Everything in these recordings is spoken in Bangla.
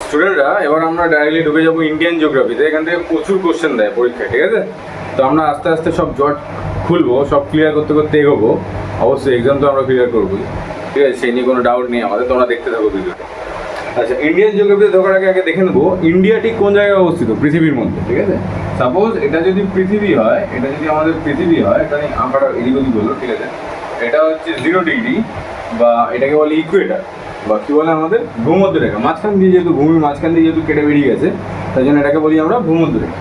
স্টুডেন্টরা, এবার আমরা ডাইরেক্টলি ঢুকে যাবো ইন্ডিয়ান জিওগ্রাফিতে। এখান থেকে প্রচুর কোশ্চেন দেয় পরীক্ষায়, ঠিক আছে? তো আমরা আস্তে আস্তে সব জট খুলবো, সব ক্লিয়ার করতে করতে এগোবো। অবশ্যই এক্সাম তো আমরা ক্লিয়ার করবোই, ঠিক আছে? সেই নিয়ে কোনো ডাউট নেই আমাদের, তোমরা দেখতে থাকো ভিডিওটা। আচ্ছা, ইন্ডিয়ান জিওগ্রাফিতে ঢোকার আগে আগে দেখে নেবো ইন্ডিয়া ঠিক কোন জায়গায় অবস্থিত পৃথিবীর মধ্যে, ঠিক আছে? সাপোজ এটা যদি পৃথিবী হয়, এটা যদি আমাদের পৃথিবী হয়, এটা আঁকাটা এদিক ওদিক হলো, ঠিক আছে? এটা হচ্ছে 0 ডিগ্রি, বা এটাকে বলে ইকুয়েটার, বা কী বলে আমাদের ভূমধ্যরেখা। মাঝখান দিয়ে যেহেতু ভূমির মাঝখান দিয়ে যেহেতু কেটে বেরিয়ে গেছে, তাই জন্য এটাকে বলি আমরা ভূমধ্যরেখা।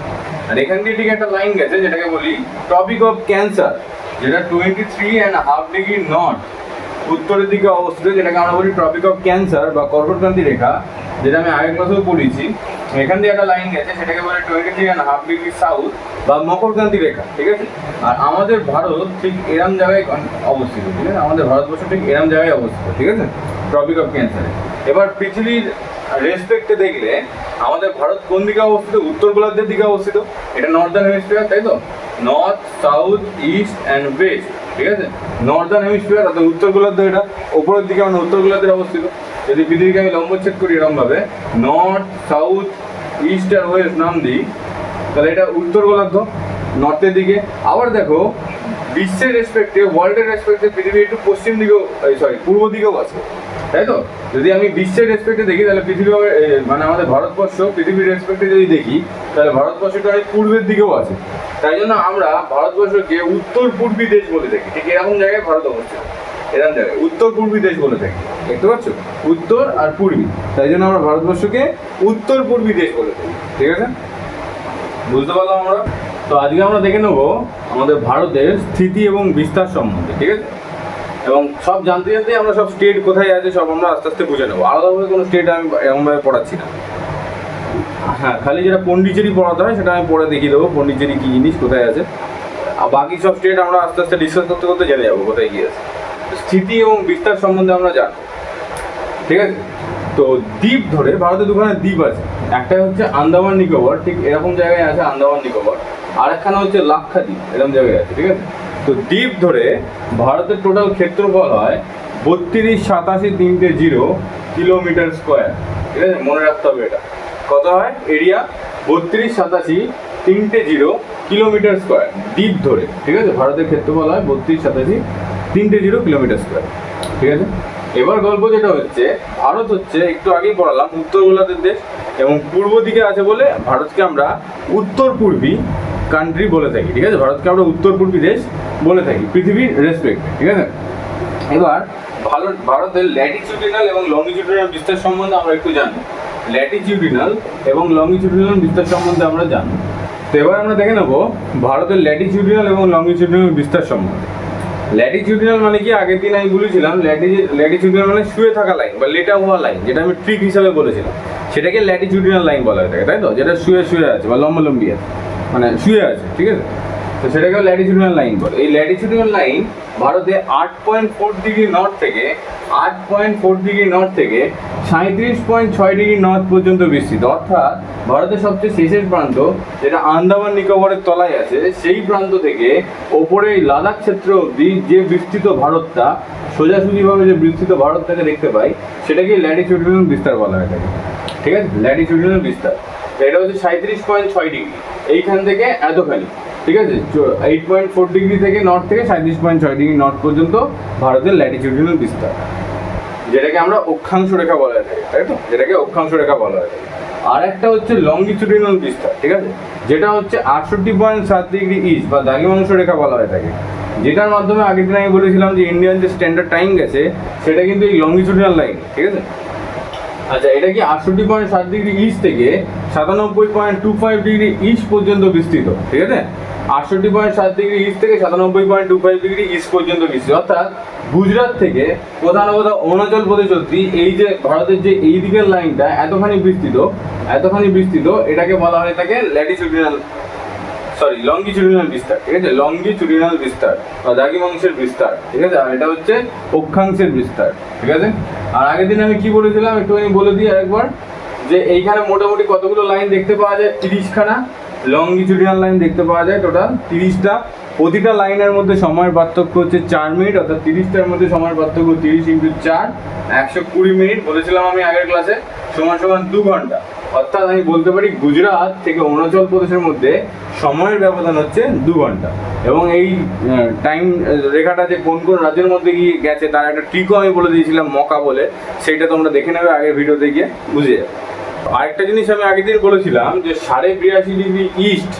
আর এখান দিয়ে ঠিক একটা লাইন গেছে যেটাকে বলি টপিক অফ ক্যান্সার, যেটা 23.5 ডিগ্রি নর্থ উত্তরের দিকে অবস্থিত, যেটাকে আমরা বলি টপিক অফ ক্যান্সার বা কর্কটক্রান্তি রেখা, যেটা আমি আগের ক্লাসেও পড়েছি। এখান দিয়ে একটা লাইন গেছে সেটাকে বলে 23.5 ডিগ্রি সাউথ বা মকরক্রান্তি রেখা, ঠিক আছে? আর আমাদের ভারত ঠিক এরম জায়গায় অবস্থিত, ঠিক আছে? আমাদের ভারতবর্ষ ঠিক এরম জায়গায় অবস্থিত, ঠিক আছে? টপিক অফ ক্যান্সারে। এবার পৃথিবীর রেসপেক্টে দেখলে আমাদের ভারত কোন দিকে অবস্থিত? উত্তর গোলার্ধের দিকে অবস্থিত। এটা নর্দার্ন হেমিস্ফিয়ার, তাই তো? North, south, east and West, ঠিক আছে? নর্দার্ন হেমিস্ফিয়ার অর্থাৎ উত্তর গোলার্ধ, এটা ওপরের দিকে আমরা উত্তর গোলার্ধে অবস্থিত। যদি পৃথিবীকে আমি লম্বচ্ছেদ করি এরকমভাবে, নর্থ, সাউথ, ইস্ট আর ওয়েস্ট নাম দিই, তাহলে এটা উত্তর গোলার্ধ নর্থের দিকে। আবার দেখো, বিশ্বের রেসপেক্টে, ওয়ার্ল্ডের রেসপেক্টে পৃথিবী একটু পশ্চিম দিকেও, পূর্ব দিকেও আছে, তাই তো? যদি আমি বিশ্বের রেসপেক্টে দেখি তাহলে পৃথিবী, মানে আমাদের ভারতবর্ষ পৃথিবীর রেসপেক্টে যদি দেখি তাহলে ভারতবর্ষটা অনেক পূর্বের দিকেও আছে। তাই জন্য আমরা ভারতবর্ষকে উত্তর পূর্বী দেশ বলে থাকি। ঠিক এরকম জায়গায় ভারত অবস্থিত, এরকম জায়গায় উত্তর পূর্বী দেশ বলে থাকি, দেখতে পাচ্ছ? উত্তর আর পূর্বী, তাই জন্য আমরা ভারতবর্ষকে উত্তর পূর্বী দেশ বলে থাকি, ঠিক আছে? বুঝতে পারলাম আমরা? তো আজকে আমরা দেখে নেবো আমাদের ভারতের স্থিতি এবং বিস্তার সম্বন্ধে, ঠিক আছে? এবং সব জানতে জানতে আমরা সব স্টেট কোথায় আছে সব আমরা আস্তে আস্তে বুঝে নেবো। আলাদাভাবে কোনো স্টেট আমি এরকমভাবে পড়াচ্ছি না। হ্যাঁ, খালি যেটা পন্ডিচেরি পড়াতে হয় সেটা আমি পরে দেখিয়ে দেবো, পন্ডিচেরি কী জিনিস, কোথায় আছে। আর বাকি সব স্টেট আমরা আস্তে আস্তে ডিসকাস করতে করতে জেনে যাবো কোথায় গিয়ে আছে। স্থিতি এবং বিস্তার সম্বন্ধে আমরা জানবো, ঠিক আছে? তো দ্বীপ ধরে ভারতে দুখানে দ্বীপ আছে। একটা হচ্ছে আন্দামান নিকোবর, ঠিক এরকম জায়গায় আছে আন্দামান নিকোবর। আর একখানা হচ্ছে লাক্ষাদ্বীপ, এরকম জায়গায় আছে, ঠিক আছে? তো দ্বীপ ধরে ভারতের টোটাল ক্ষেত্রফল হয় 32,87,3 কিলোমিটার স্কোয়ার, ঠিক আছে? মনে রাখতে হবে এটা। কত হয় এরিয়া? 32,87,3 কিলোমিটার স্কোয়ার দ্বীপ ধরে, ঠিক আছে? ভারতের ক্ষেত্রফল হয় 32,87,3 কিলোমিটার স্কোয়ার, ঠিক আছে? এবার গল্প যেটা হচ্ছে, ভারত হচ্ছে একটু আগেই পড়ালাম উত্তর গোলার্ধের দেশ, এবং পূর্ব দিকে আছে বলে ভারতকে আমরা উত্তর পূর্বী কান্ট্রি বলে থাকি, ঠিক আছে? ভারতকে আমরা উত্তর পূর্বী দেশ বলে থাকি পৃথিবীর রেসপেক্টে, ঠিক আছে? এবার ভারতের ল্যাটিটিউডিনাল এবং লংগিটিউডিনাল বিস্তার সম্বন্ধে আমরা একটু জানবো। ল্যাটিটিউডিনাল এবং লংগিটিউডিনাল বিস্তার সম্বন্ধে আমরা জানবো। তো এবার আমরা দেখে নেবো ভারতের ল্যাটিটিউডিনাল এবং লংগিটিউডিনাল বিস্তার সম্বন্ধে। ল্যাটিটিউডিনাল মানে কি, আগের দিন আমি বলেছিলাম ল্যাটিটিউডিনাল মানে শুয়ে থাকা লাইন বা লেটা হওয়া লাইন, যেটা আমি ট্রিক হিসাবে বলেছিলাম, সেটাকে ল্যাটিটিউডিনাল লাইন বলা হয়ে থাকে, তাই তো? যেটা শুয়ে শুয়ে আছে বা লম্বালম্বি আছে, মানে শুয়ে আছে, ঠিক আছে? তো সেটাকেও ল্যাটিটিউডিনাল লাইন বলে। এই ল্যাটিটিউডিনাল লাইন ভারতে 8.4 ডিগ্রি নর্থ থেকে 37.6 ডিগ্রি নর্থ পর্যন্ত বিস্তৃত। অর্থাৎ ভারতের সবচেয়ে শেষের প্রান্ত, যেটা আন্দামান নিকোবরের তলায় আছে, সেই প্রান্ত থেকে ওপরে এই লাদাখ ক্ষেত্র অবধি যে বিস্তৃত ভারতটা, সোজাসুজিভাবে যে বিস্তৃত ভারতটাকে দেখতে পাই, সেটাকে ল্যাটিটিউডিনাল বিস্তার বলা হয়ে থাকে, ঠিক আছে? ল্যাটিটিউডিনাল বিস্তার এটা হচ্ছে 37.6 ডিগ্রি, এইখান থেকে এতখানি, ঠিক আছে? 8.4 ডিগ্রি থেকে নর্থ থেকে 37.6 ডিগ্রি নর্থ পর্যন্ত ভারতের ল্যাটিটিউডিনাল বিস্তার, যেটাকে আমরা অক্ষাংশ রেখা বলা হয়ে থাকে, তাই তো? যেটাকে অক্ষাংশ রেখা বলা হয়ে থাকে। আর একটা হচ্ছে লংগিটিউডিনাল বিস্তার, ঠিক আছে? যেটা হচ্ছে 68.7 ডিগ্রি ইস্ট বা দ্রাঘিমাংশ রেখা বলা হয়ে থাকে, যেটার মাধ্যমে আগের দিন আমি বলেছিলাম যে ইন্ডিয়ান যে স্ট্যান্ডার্ড টাইম গেছে, সেটা কিন্তু এই লংগিটিউডিনাল লাইন, ঠিক আছে? আচ্ছা, এটা কি 68.7 ডিগ্রি ইস্ট থেকে 97.25 ডিগ্রি ইস্ট পর্যন্ত বিস্তৃত, ঠিক আছে? 68.7 ডিগ্রি ইস্ট থেকে 97.25 ডিগ্রি ইস্ট পর্যন্ত বিস্তৃত। অর্থাৎ গুজরাট থেকে কোথাও অরুণাচল প্রদেশ অবধি এই যে ভারতের যে এই দিকের লাইনটা এতখানি বিস্তৃত, এটাকে বলা হয়ে থাকে লংগিটিউডিনাল বিস্তার, ঠিক আছে? লংগিটিউডিনাল বিস্তার বা দ্রাঘিমাংশের বিস্তার, ঠিক আছে? আর এটা হচ্ছে অক্ষাংশের বিস্তার, ঠিক আছে? আর আগের দিন আমি কি বলেছিলাম একটুখানি বলে দিই আরেকবার, যে এইখানে মোটামুটি কতগুলো লাইন দেখতে পাওয়া যায়? 30খানা লংগিটিউডিনাল লাইন দেখতে পাওয়া যায়, টোটাল 30টা, প্রতিটা লাইনের মধ্যে সময়ের পার্থক্য হচ্ছে 4 মিনিট, অর্থাৎ 30টার মধ্যে সময়ের পার্থক্য 30 × 4 120 মিনিট বলেছিলাম আমি আগের ক্লাসে, সমান সমান 2 ঘন্টা। অর্থাৎ আমি বলতে পারি গুজরাট থেকে অরুণাচল প্রদেশের মধ্যে সময়ের ব্যবধান হচ্ছে 2 ঘন্টা। এবং এই টাইম রেখাটা যে কোন কোন রাজ্যের মধ্যে গিয়ে গেছে তার একটা ট্রিকও আমি বলে দিয়েছিলাম মকা বলে, সেইটা তোমরা দেখে নেবে আগের ভিডিওতে গিয়ে বুঝে যাবে। আরেকটা জিনিস আমি আগের দিন বলেছিলাম যে 82.5 degree east,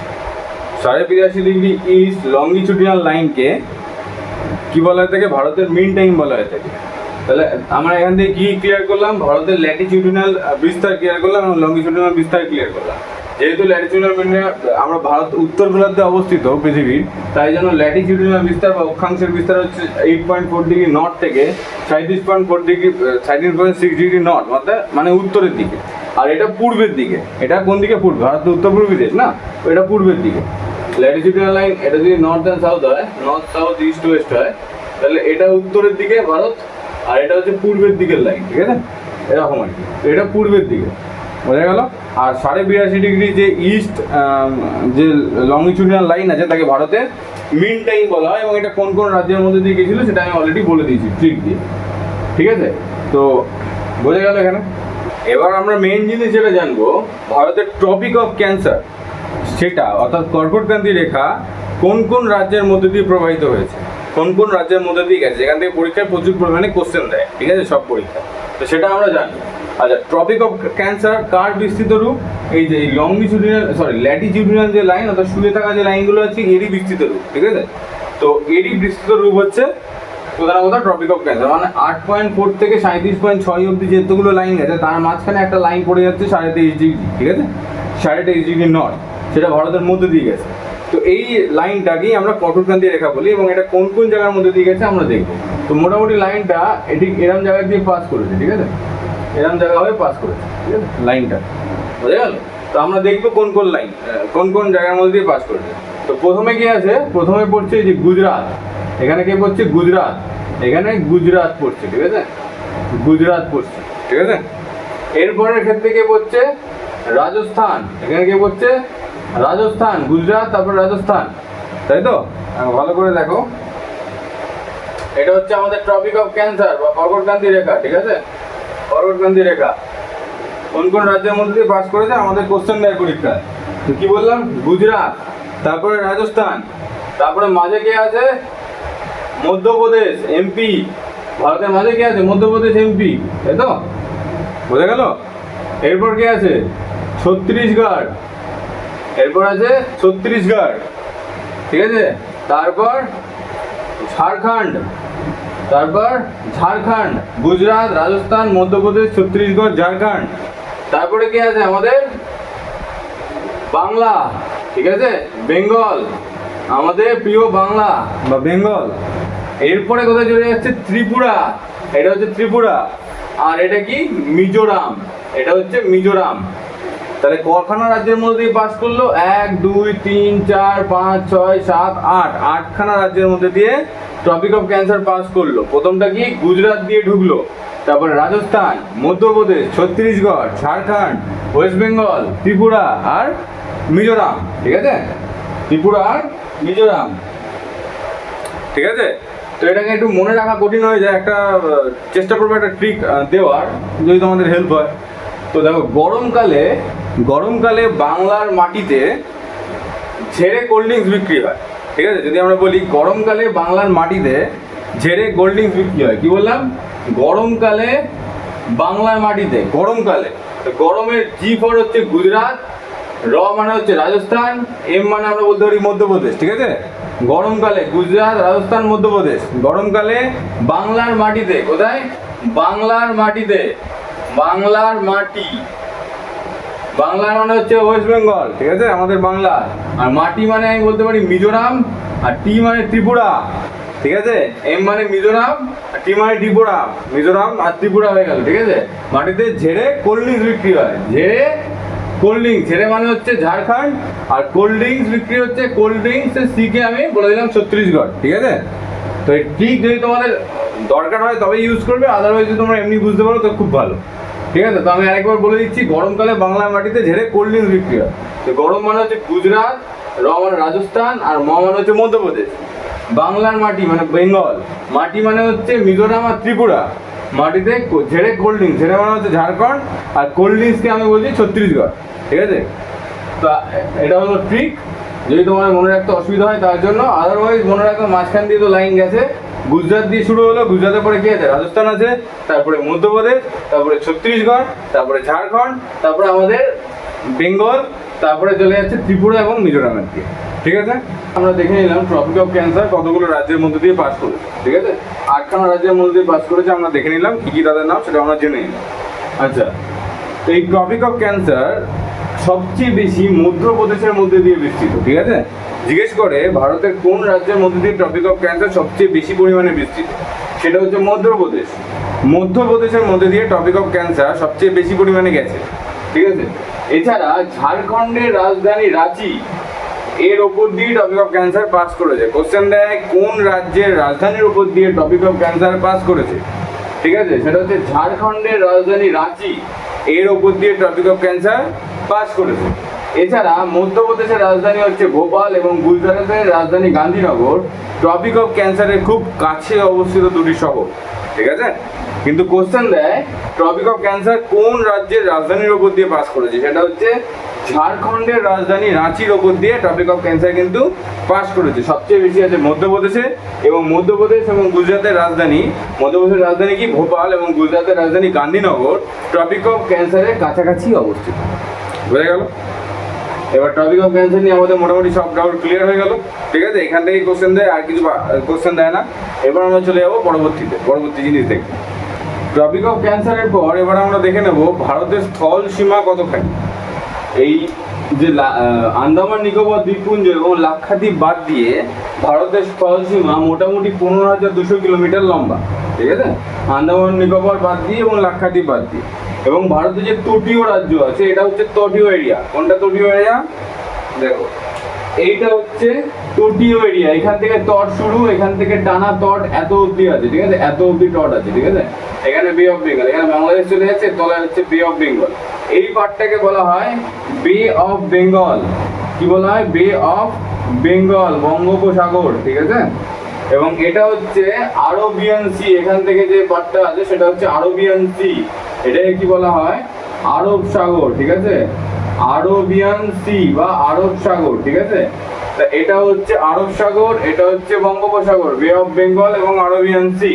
82.5 degree east longitudinal লাইনকে কি বলা হয়ে থাকে, ভারতের মিন টাইম বলা হয়ে থাকে। তাহলে আমরা এখান থেকে কি ক্লিয়ার করলাম, ভারতের ল্যাটিটিউডিনাল বিস্তার ক্লিয়ার করলাম এবং লংগিটিউডিনাল বিস্তার ক্লিয়ার করলাম। যেহেতু ল্যাটিটিউডিনাল আমরা ভারত উত্তর গোলার্ধে অবস্থিত পৃথিবীর, তাই জন্য ল্যাটিটিউডিনাল বিস্তার বা অক্ষাংশের বিস্তার হচ্ছে 8.4 ডিগ্রি নর্থ থেকে 37.4 ডিগ্রি 37.6 ডিগ্রি নর্থ, মানে উত্তরের দিকে। আর এটা পূর্বের দিকে, এটা কোন দিকে পূর্ব, ভারত তো উত্তর পূর্বী দেশ না, এটা পূর্বের দিকে ল্যাটিটিউডিনাল লাইন। এটা যদি নর্থ অ্যান্ড সাউথ হয়, নর্থ সাউথ ইস্ট ওয়েস্ট হয়, তাহলে এটা উত্তরের দিকে ভারত আর এটা হচ্ছে পূর্বের দিকের লাইন, ঠিক আছে, এরকম আর কি। এটা পূর্বের দিকে, বোঝা গেল। আর 82.5 ডিগ্রি যে ইস্ট যে লংগিটিউডিনাল লাইন আছে তাকে ভারতের মিন টাইম বলা হয়, এবং এটা কোন কোন রাজ্যের মধ্যে দিয়ে গেছিলো সেটা আমি অলরেডি বলে দিয়েছি ট্রিক দিয়ে, ঠিক আছে। তো বোঝা গেল এখানে। এবার আমরা মেন জিনিস যেটা জানবো, ভারতের ট্রপিক অফ ক্যান্সার, সেটা অর্থাৎ কর্কটক্রান্তি রেখা কোন কোন রাজ্যের মধ্যে দিয়ে প্রবাহিত হয়েছে, কোন কোন রাজ্যের মধ্যে দিয়ে গেছে, যেখান থেকে পরীক্ষায় প্রচুর পরিমাণে কোশ্চেন দেয়, ঠিক আছে, সব পরীক্ষা। তো সেটা আমরা জানি। আচ্ছা, ট্রপিক অফ ক্যান্সার কার বিস্তৃত রূপ, এই যে ল্যাটিটিউডিনাল যে লাইন অর্থাৎ শুয়ে থাকা যে লাইনগুলো আছে এরই বিস্তৃত রূপ, ঠিক আছে। তো এরই বিস্তৃত রূপ হচ্ছে প্রধান কথা ট্রপিক অফ ক্যান্সার, মানে 8.4 থেকে 37.6 অব্দি যেতগুলো লাইন গেছে তার মাঝখানে একটা লাইন পড়ে যাচ্ছে 23.5 ডিগ্রি, ঠিক আছে, 23.5 ডিগ্রি নর্থ, সেটা ভারতের মধ্যে দিয়ে গেছে। তো এই লাইনটাকেই আমরা কর্কটক্রান্তি রেখা বলি, এবং এটা কোন কোন জায়গার মধ্যে দিয়ে গেছে আমরা দেখবো। তো মোটামুটি লাইনটা এটি এরম জায়গা দিয়ে পাস করেছে, ঠিক আছে, এরম জায়গা হয়ে পাস করেছে, ঠিক আছে, লাইনটা বোঝা গেল। তো আমরা দেখবো কোন কোন লাইন কোন কোন জায়গার মধ্যে দিয়ে পাস করেছে। তো প্রথমে কি আছে, প্রথমে পড়ছে যে গুজরাট, এখানে কে পড়ছে গুজরাট, এখানে গুজরাট পড়ছে, ঠিক আছে, গুজরাট পড়ছে, ঠিক আছে। এরপরের ক্ষেত্রে কে পড়ছে রাজস্থান, এখানে কে পড়ছে রাজস্থান, গুজরাট তারপর রাজস্থান, তাই তো। ভালো করে দেখো, এটা হচ্ছে আমাদের ট্রপিক অফ ক্যান্সার বা কর্কটক্রান্তি রেখা, ঠিক আছে, কর্কটক্রান্তি রেখা কোন কোন রাজ্যের মধ্যে দিয়ে পাস করেছে আমাদের কোশ্চেন দেয় পরীক্ষায়। তো কি বললাম, গুজরাট, তারপরে রাজস্থান, তারপরে মাঝে কে আছে মধ্যপ্রদেশ, এমপি, ভারতের মাঝে কে আছে মধ্যপ্রদেশ, এমপি, তাই তো, বোঝা গেল। এরপর কে আছে ছত্তিশগড়, এরপর আছে ছত্তিশগড়, ঠিক আছে, তারপর ঝাড়খণ্ড, তারপর ঝাড়খণ্ড, গুজরাট, রাজস্থান, মধ্যপ্রদেশ, ছত্তিশগড়, ঝাড়খণ্ড। তারপরে কি আছে আমাদের বাংলা, ঠিক আছে, বেঙ্গল, আমাদের প্রিয় বাংলা বা বেঙ্গল। এরপরে কোথায় চলে যাচ্ছে ত্রিপুরা, এটা হচ্ছে ত্রিপুরা, আর এটা কি মিজোরাম, এটা হচ্ছে মিজোরাম। তাহলে কখানা রাজ্যের মধ্যে দিয়ে পাস করলো, 1 2 3 4 5 6 7 8, 8খানা রাজ্যের মধ্যে দিয়ে টপিক অফ ক্যান্সার পাস করলো। প্রথমটা কি গুজরাট দিয়ে ঢুকলো, তারপরে রাজস্থান, মধ্যপ্রদেশ, ছত্তিশগড়, ঝাড়খণ্ড, ওয়েস্ট বেঙ্গল, ত্রিপুরা আর মিজোরাম, ঠিক আছে, ত্রিপুরা আর মিজোরাম, ঠিক আছে। তো এটাকে একটু মনে রাখা কঠিন হয়ে যায়, একটা চেষ্টা করবো একটা ট্রিক দেওয়ার, যদি তোমাদের হেল্প হয়। তো দেখো, গরমকালে বাংলার মাটিতে ঝেড়ে কোল্ড ড্রিঙ্কস বিক্রি হয়, ঠিক আছে। যদি আমরা বলি গরমকালে বাংলার মাটিতে ঝেড়ে কোল্ড ড্রিঙ্কস বিক্রি হয়, কি বললাম, গরমকালে বাংলার মাটিতে, গরমকালে। তো গরমের জি ফর হচ্ছে গুজরাট, র মানে হচ্ছে রাজস্থান, এম মানে আমরা বলতে পারি মধ্যপ্রদেশ, ঠিক আছে। গরমকালে গুজরাট, রাজস্থান, মধ্যপ্রদেশ, গরমকালে বাংলার মাটিতে, কোথায় বাংলার মাটিতে, বাংলার মাটি, বাংলার মানে হচ্ছে ওয়েস্ট বেঙ্গল, ঠিক আছে, আমাদের বাংলা। আর মাটি মানে আমি বলতে পারি মিজোরাম, আর টি মানে ত্রিপুরা, ঠিক আছে, এম মানে মিজোরাম আর টি মানে ত্রিপুরা, মিজোরাম আর ত্রিপুরা হয়ে গেল, ঠিক আছে। মাটিতে ঝেড়ে কোল্ড ড্রিঙ্কস বিক্রি হয়, ঝেড়ে কোল্ড ড্রিঙ্কস, ঝেড়ে মানে হচ্ছে ঝাড়খণ্ড, আর কোল্ড ড্রিঙ্কস বিক্রি হচ্ছে, কোল্ড ড্রিঙ্কস শিখে আমি বলে দিলাম ছত্তিশগড়, ঠিক আছে। তো এই ঠিক যদি তোমাদের দরকার হয় তবে ইউজ করবে, আদারওয়াইজ যদি তোমরা এমনি বুঝতে পারো তো খুব ভালো, ঠিক আছে। তো আমি আরেকবার বলে দিচ্ছি, গরমকালে বাংলার মাটিতে ঝেড়ে কোল্ড ড্রিঙ্কস বিক্রি হয়। তো গরম মানে হচ্ছে গুজরাট, র মানে রাজস্থান, আর ম মানে হচ্ছে মধ্যপ্রদেশ। বাংলার মাটি মানে বেঙ্গল, মাটি মানে হচ্ছে মিজোরাম আর ত্রিপুরা, মাটিতে ঝেড়ে কোল্ড ড্রিঙ্কস, ঝেড়ে মানে হচ্ছে ঝাড়খণ্ড, আর কোল্ড ড্রিঙ্কসকে আমি বলছি ছত্তিশগড়, ঠিক আছে? তো এটা হলো ট্রিক, যদি তোমার মনে রাখতে অসুবিধা হয় তার জন্য। আদারওয়াইজ মনে রাখো মাঝখান দিয়ে তো লাইন গেছে, গুজরাট দিয়ে শুরু হলো, গুজরাটের পরে কি আছে, রাজস্থান আছে, তারপরে মধ্যপ্রদেশ, তারপরে ছত্তিশগড়, তারপরে ঝাড়খণ্ড, তারপরে আমাদের বেঙ্গল, তারপরে চলে যাচ্ছে ত্রিপুরা এবং মিজোরামের দিকে, ঠিক আছে? আমরা দেখে নিলাম ট্রপিক অফ ক্যান্সার কতগুলো রাজ্যের মধ্যে দিয়ে পাস করেছে, ঠিক আছে? 8খানা রাজ্যের মধ্যে দিয়ে পাস করেছে, আমরা দেখে নিলাম কী কী তাদের নাম, সেটা আমরা জেনে নিলাম। আচ্ছা, এই ট্রপিক অফ ক্যান্সার সবচেয়ে বেশি মধ্যপ্রদেশের মধ্যে দিয়ে বিস্তৃত, ঠিক আছে? জিজ্ঞেস করে ভারতের কোন রাজ্যের মধ্যে দিয়ে ট্রপিক অফ ক্যান্সার সবচেয়ে বেশি পরিমাণে বিস্তৃত, সেটা হচ্ছে মধ্যপ্রদেশ। মধ্যপ্রদেশের মধ্যে দিয়ে ট্রপিক অফ ক্যান্সার সবচেয়ে বেশি পরিমাণে গেছে, ঠিক আছে? এছাড়া ঝাড়খণ্ডের রাজধানী রাঁচি, এর ওপর দিয়ে টপিক অফ ক্যান্সার পাস করেছে। কোশ্চেন দেয় কোন রাজ্যের রাজধানীর উপর দিয়ে টপিক অফ ক্যান্সার পাস করেছে, ঠিক আছে? সেটা হচ্ছে ঝাড়খণ্ডের রাজধানী রাঁচি, এর ওপর দিয়ে টপিক অফ ক্যান্সার পাস করেছে। এছাড়া মধ্যপ্রদেশের রাজধানী হচ্ছে ভোপাল এবং গুজরাটের রাজধানী গান্ধীনগর টপিক অফ ক্যান্সারের খুব কাছে অবস্থিত দুটি শহর, ঠিক আছে? কিন্তু কোশ্চেন দেয় টপিক অফ ক্যান্সার কোন রাজ্যের রাজধানীর ওপর দিয়ে পাস করেছে, সেটা হচ্ছে ঝাড়খণ্ডের রাজধানী রাঁচির ওপর দিয়ে টপিক অফ ক্যান্সার কিন্তু পাস করেছে। সবচেয়ে বেশি আছে মধ্যপ্রদেশে, এবং মধ্যপ্রদেশ এবং গুজরাটের রাজধানী, মধ্যপ্রদেশের রাজধানী কি ভোপাল এবং গুজরাটের রাজধানী গান্ধীনগর টপিক অফ ক্যান্সারের কাছাকাছি অবস্থিত। বোঝা গেল? এবার টপিক অফ ক্যান্সার নিয়ে আমাদের মোটামুটি সব ডাউট ক্লিয়ার হয়ে গেল, ঠিক আছে? এখান থেকেই কোশ্চেন দেয়, আর কিছু কোশ্চেন দেয় না। এবার আমরা চলে যাবো পরবর্তী জিনিস দেখতে। টপিক অফ ক্যান্সারের পর এবার আমরা দেখে নেব ভারতের স্থল সীমা কতখানি। এই যে আন্দামান নিকোবর দ্বীপপুঞ্জ এবং লাক্ষাদ্বীপ বাদ দিয়ে ভারতের স্থল সীমা মোটামুটি 15,200 কিলোমিটার লম্বা, ঠিক আছে? আন্দামান নিকোবর বাদ দিয়ে এবং লাক্ষাদ্বীপ বাদ দিয়ে। এবং ভারতের যে তটীয় রাজ্য আছে এটা হচ্ছে তটীয় এরিয়া। কোনটা তটীয় এরিয়া? দেখো, এইটা হচ্ছে তটীয় এরিয়া। এখান থেকে তট শুরু, এখান থেকে টানা তট এত অবধি আছে, ঠিক আছে? এত অবধি তট আছে, ঠিক আছে? এখানে বে অফ বেঙ্গল, এখানে বাংলাদেশ চলে যাচ্ছে, তলায় হচ্ছে বে অফ বেঙ্গল। এই পার্টটাকে বলা হয় বে অফ বেঙ্গল। কি বলা হয়? বে অফ বেঙ্গল, বঙ্গোপসাগর, ঠিক আছে? এবং এটা হচ্ছে আরবিয়ান সি। এখান থেকে যে পার্টটা আছে সেটা হচ্ছে আরবিয়ান সি, এটাকে কি বলা হয়? আরব সাগর, ঠিক আছে? আরবিয়ান সি বা আরব সাগর, ঠিক আছে? এটা হচ্ছে আরব সাগর, এটা হচ্ছে বঙ্গোপসাগর, বে অফ বেঙ্গল এবং আরবিয়ান সি,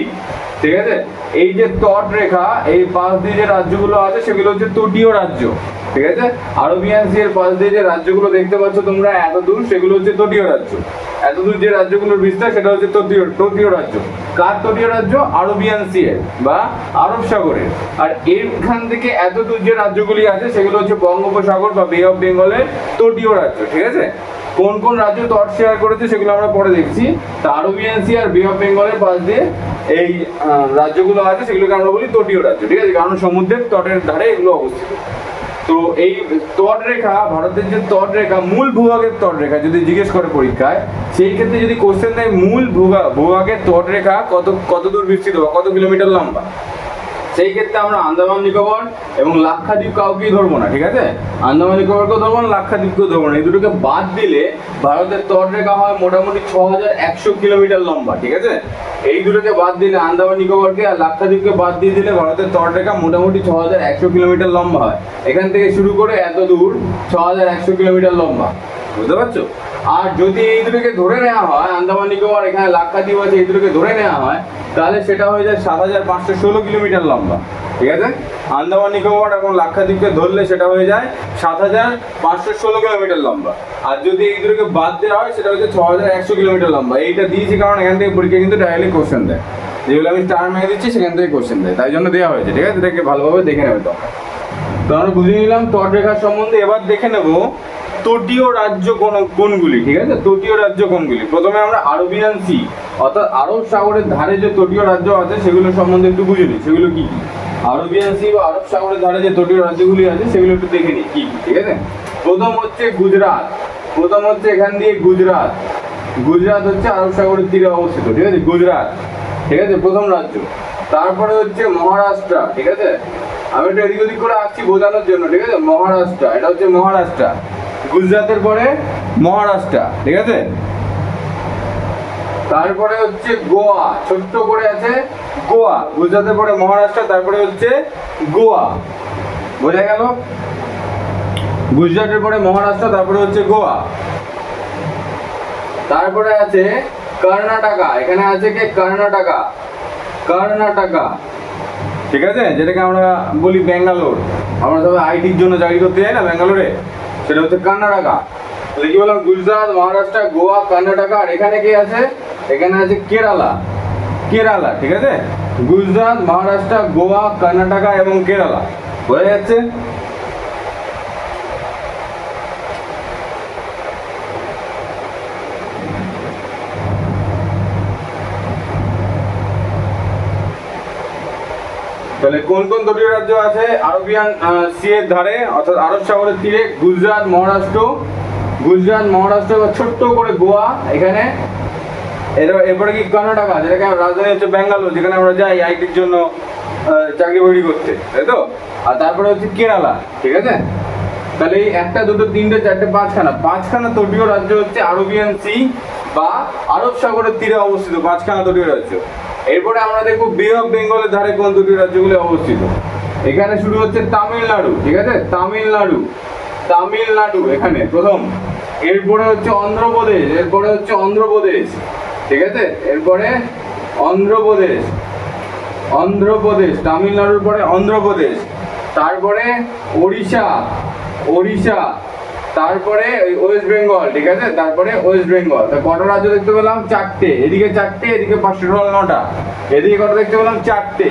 ঠিক আছে? এই যে তট রেখা, এই পাশ দিয়ে যে রাজ্যগুলো আছে সেগুলো হচ্ছে তটীয় রাজ্য, ঠিক আছে? আরবিয়ান সি এর পাশ দিয়ে যে রাজ্যগুলো দেখতে পাচ্ছ তোমরা এত দূর, সেগুলো হচ্ছে তটীয় রাজ্য। এত দূর যে রাজ্যগুলোর বিস্তার সেটা হচ্ছে তটীয় রাজ্য। কার তটীয় রাজ্য? আরবিয়ান সি এর বা আরব সাগরের। আর এখান থেকে এত দূর যে রাজ্যগুলি আছে সেগুলো হচ্ছে বঙ্গোপসাগর বা বে অফ বেঙ্গলের তটীয় রাজ্য, ঠিক আছে? কোন কোন রাজ্য তট শেয়ার করেছে সেগুলো আমরা পরে দেখছি। তা আরবিয়ান সি আর বে অফ বেঙ্গলের পাশ দিয়ে এই রাজ্যগুলো আছে সেগুলোকে আমরা বলি তটীয় রাজ্য, ঠিক আছে? কারণ সমুদ্রের তটের ধারে এগুলো অবস্থিত। তো এই তট রেখা, ভারতের যে তট রেখা, মূল ভূভাগের তট রেখা যদি জিজ্ঞেস করে পরীক্ষায়, সেই ক্ষেত্রে যদি কোশ্চেন দেয় মূল ভূভাগের তট রেখা কত দূর বিস্তৃত বা কত কিলোমিটার লম্বা, সেই ক্ষেত্রে আমরা আন্দামান নিকোবর এবং লাক্ষাদ্বীপ কাউকেই ধরবো না, ঠিক আছে? আন্দামান নিকোবরকেও ধরবো না, লাক্ষাদ্বীপকেও ধরবো না। এই দুটোকে বাদ দিলে ভারতের তট রেখা হয় মোটামুটি 6,100 কিলোমিটার লম্বা, ঠিক আছে? এই দুটোকে বাদ দিলে, আন্দামান নিকোবরকে আর লাক্ষাদ্বীপকে বাদ দিয়ে দিলে ভারতের তট রেখা মোটামুটি 6,100 কিলোমিটার লম্বা হয়। এখান থেকে শুরু করে এত দূর 6,100 কিলোমিটার লম্বা, বুঝতে পারছো? আর যদি এই দুটোকে ধরে নেওয়া হয়, আন্দামান নিকোবর এখানে লাক্ষাদ্বীপ আছে, এই দুটোকে ধরে নেওয়া হয়, তাহলে সেটা হয়ে যায় 7,516 কিলোমিটার লম্বা, ঠিক আছে? আন্দামান নিকোবর এবং লাক্ষাদ্বীপকে ধরলে সেটা হয়ে যায় 7,516 কিলোমিটার লম্বা। আর যদি এই দুটোকে বাদ দেওয়া হয় সেটা হচ্ছে 6,100 কিলোমিটার লম্বা। এইটা দিয়েছি কারণ এখান থেকে পরীক্ষা কিন্তু ডাইরেক্টলি কোশ্চেন দেয়, যেগুলো আমি স্টার মেরে দিচ্ছি সেখান থেকে কোশ্চেন দেয়, তাই জন্য দেওয়া হয়েছে, ঠিক আছে? এটাকে ভালোভাবে দেখে নেবে। তো আমরা বুঝে নিলাম তট রেখার সম্বন্ধে। এবার দেখে নেব তটীয় রাজ্য কোনগুলি, ঠিক আছে? তটীয় রাজ্য কোনগুলি? প্রথমে আমরা আরবিয়ান সি অর্থাৎ আরব সাগরের ধারে যে তটীয় রাজ্য আছে সেগুলো সম্বন্ধে একটু বুঝে নিই। সেগুলো কি কি? আরবিয়ান সি বা আরব সাগরের ধারে যে তটীয় রাজ্যগুলি আছে সেগুলো একটু দেখে নিই কি কি, ঠিক আছে? প্রথম হচ্ছে গুজরাট। প্রথম হচ্ছে এখান দিয়ে গুজরাট। গুজরাট হচ্ছে আরব সাগরের তীরে অবস্থিত, ঠিক আছে? গুজরাট, ঠিক আছে? প্রথম রাজ্য। তারপরে হচ্ছে মহারাষ্ট্র, ঠিক আছে? আমি একটু এদিক ওদিক করে আসছি বোঝানোর জন্য, ঠিক আছে? মহারাষ্ট্র, এটা হচ্ছে মহারাষ্ট্র। গুজরাটের পরে মহারাষ্ট্র, ঠিক আছে। তারপরে হচ্ছে গোয়া, ছোট্ট করে আছে গোয়া। গুজরাটের পরে মহারাষ্ট্র, তারপরে হচ্ছে গোয়া। বোঝা গেল? গুজরাটের পরে মহারাষ্ট্র, তারপরে হচ্ছে গোয়া। তারপরে আছে কর্ণাটকা, এখানে আছে কি কর্ণাটকা, কর্ণাটকা, ঠিক আছে, যেটাকে আমরা বলি ব্যাঙ্গালোর। আমরা সবাই আইটির জন্য চাকরি করতে যাই না ব্যাঙ্গালোরে, সেটা হচ্ছে কর্ণাটকা। তাহলে কি বললাম? গুজরাট, মহারাষ্ট্র, গোয়া, কর্ণাটকা। আর এখানে কি আছে? এখানে আছে কেরালা, কেরালা, ঠিক আছে। গুজরাট, মহারাষ্ট্র, গোয়া, কর্ণাটকা এবং কেরালা। বোঝা যাচ্ছে? তাহলে কোন কোন তটীয় রাজ্য আছে আরবিয়ান সি এর ধারে, অর্থাৎ আরব সাগরের তীরে? গুজরাট, মহারাষ্ট্র, গুজরাট, মহারাষ্ট্র, ছোট্ট করে গোয়া এখানে। এরপরে কি কর্ণাটকা, যেটাকে রাজধানী হচ্ছে ব্যাঙ্গালোর, যেখানে আমরা যাই আইটির জন্য চাকরি বাকরি করতে, তাই তো। আর তারপরে হচ্ছে কেরালা, ঠিক আছে। তাহলে এই একটা, দুটো, তিনটে, চারটে, পাঁচখানা তটীয় রাজ্য হচ্ছে আরবিয়ান সি বা আরব সাগরের তীরে অবস্থিত পাঁচখানা তটীয় রাজ্য। এরপরে আমরা দেখবো বে অফ বেঙ্গলের ধারে কোন দুটি রাজ্যগুলো অবস্থিত। এখানে শুরু হচ্ছে তামিলনাড়ু, ঠিক আছে, তামিলনাড়ু, তামিলনাড়ু এখানে প্রথম। এরপরে হচ্ছে অন্ধ্রপ্রদেশ, এরপরে হচ্ছে অন্ধ্রপ্রদেশ, ঠিক আছে। এরপরে অন্ধ্রপ্রদেশ, অন্ধ্রপ্রদেশ, তামিলনাড়ুর পরে অন্ধ্রপ্রদেশ। তারপরে ওড়িশা, ওড়িশা। তারপরে ওয়েস্ট বেঙ্গল, ঠিক আছে। তারপরে ওয়েস্ট বেঙ্গল। তা কটা রাজ্য দেখতে পেলাম? চারটে। এদিকে চারটে, এদিকে 5 টোটাল 9টা। এদিকে কটা দেখতে পেলাম? চারটে।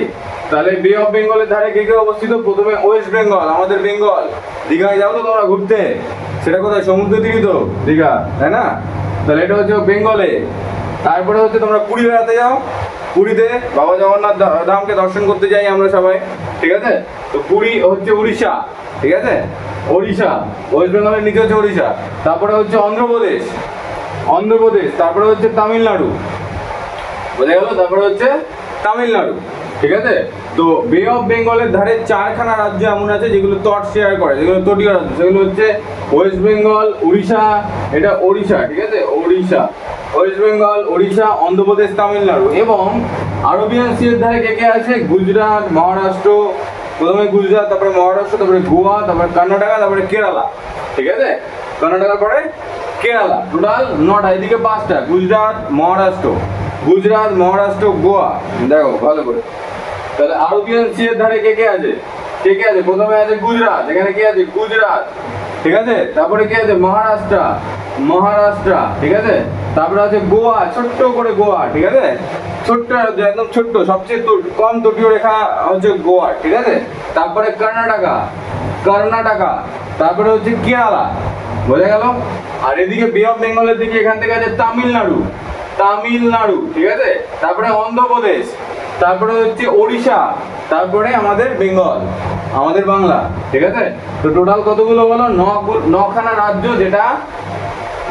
তাহলে বে অফ বেঙ্গলের ধারে কে কে অবস্থিত? প্রথমে ওয়েস্ট বেঙ্গল, আমাদের বেঙ্গল। দীঘায় যাও তো তোমরা ঘুরতে? সেটা কোথায়? সমুদ্র তীরে তো দীঘা, তাই না? তাহলে এটা হচ্ছে বেঙ্গলে। তারপরে হচ্ছে তোমরা পুরী বেড়াতে যাও, পুরীতে বাবা জগন্নাথ ধামকে দর্শন করতে যাই আমরা সবাই, ঠিক আছে। তো পুরী হচ্ছে উড়িষ্যা, ঠিক আছে, ওড়িশা। ওয়েস্ট বেঙ্গলের নিচে হচ্ছে ওড়িশা। তারপরে হচ্ছে অন্ধ্রপ্রদেশ, অন্ধ্রপ্রদেশ। তারপরে হচ্ছে তামিলনাড়ু, বোঝা গেল? তারপরে হচ্ছে তামিলনাড়ু, ঠিক আছে। তো বে অফ বেঙ্গলের ধারে 4খানা রাজ্য এমন আছে যেগুলো তট শেয়ার করে, যেগুলো তটীয় রাজ্য। সেগুলো হচ্ছে ওয়েস্ট বেঙ্গল, উড়িষ্যা, এটা ওড়িশা, ঠিক আছে, ওড়িশা, ওয়েস্ট বেঙ্গল, ওড়িশা, অন্ধ্রপ্রদেশ, তামিলনাড়ু। এবং আরবিয়ান সি এর ধারে কে কে আছে? গুজরাট, মহারাষ্ট্র, প্রথমে গুজরাট, তারপরে মহারাষ্ট্র, তারপরে গোয়া, তারপরে কর্ণাটকা, তারপরে কেরালা, ঠিক আছে। কর্ণাটকার পরে কেরালা। টোটাল 9টা, এদিকে 5টা। গুজরাট, মহারাষ্ট্র, গুজরাট, মহারাষ্ট্র, গোয়া। দেখো ভালো করে। তাহলে আরবিয়ান সি এর ধারে কে কে আছে? কে কে আছে? প্রথমে আছে গুজরাট, এখানে কে আছে? গুজরাট, ঠিক আছে। তারপরে কে আছে? মহারাষ্ট্র, মহারাষ্ট্র, ঠিক আছে। তারপরে আছে গোয়া, ছোট্ট করে গোয়া, ঠিক আছে, ছোট্ট, একদম ছোট্ট, সবচেয়ে কম তটীয় রেখা হচ্ছে গোয়া, ঠিক আছে। তারপরে কর্ণাটকা, কর্ণাটকা। তারপরে হচ্ছে কেরালা, বোঝা গেল? আর এদিকে বে অফ বেঙ্গলের দিকে এখান থেকে আছে তামিলনাড়ু, তামিলনাড়ু, ঠিক আছে। তারপরে অন্ধ্রপ্রদেশ, তারপরে হচ্ছে ওড়িশা, তারপরে আমাদের বেঙ্গল, আমাদের বাংলা, ঠিক আছে। তো টোটাল কতগুলো বলো? 9খানা রাজ্য, যেটা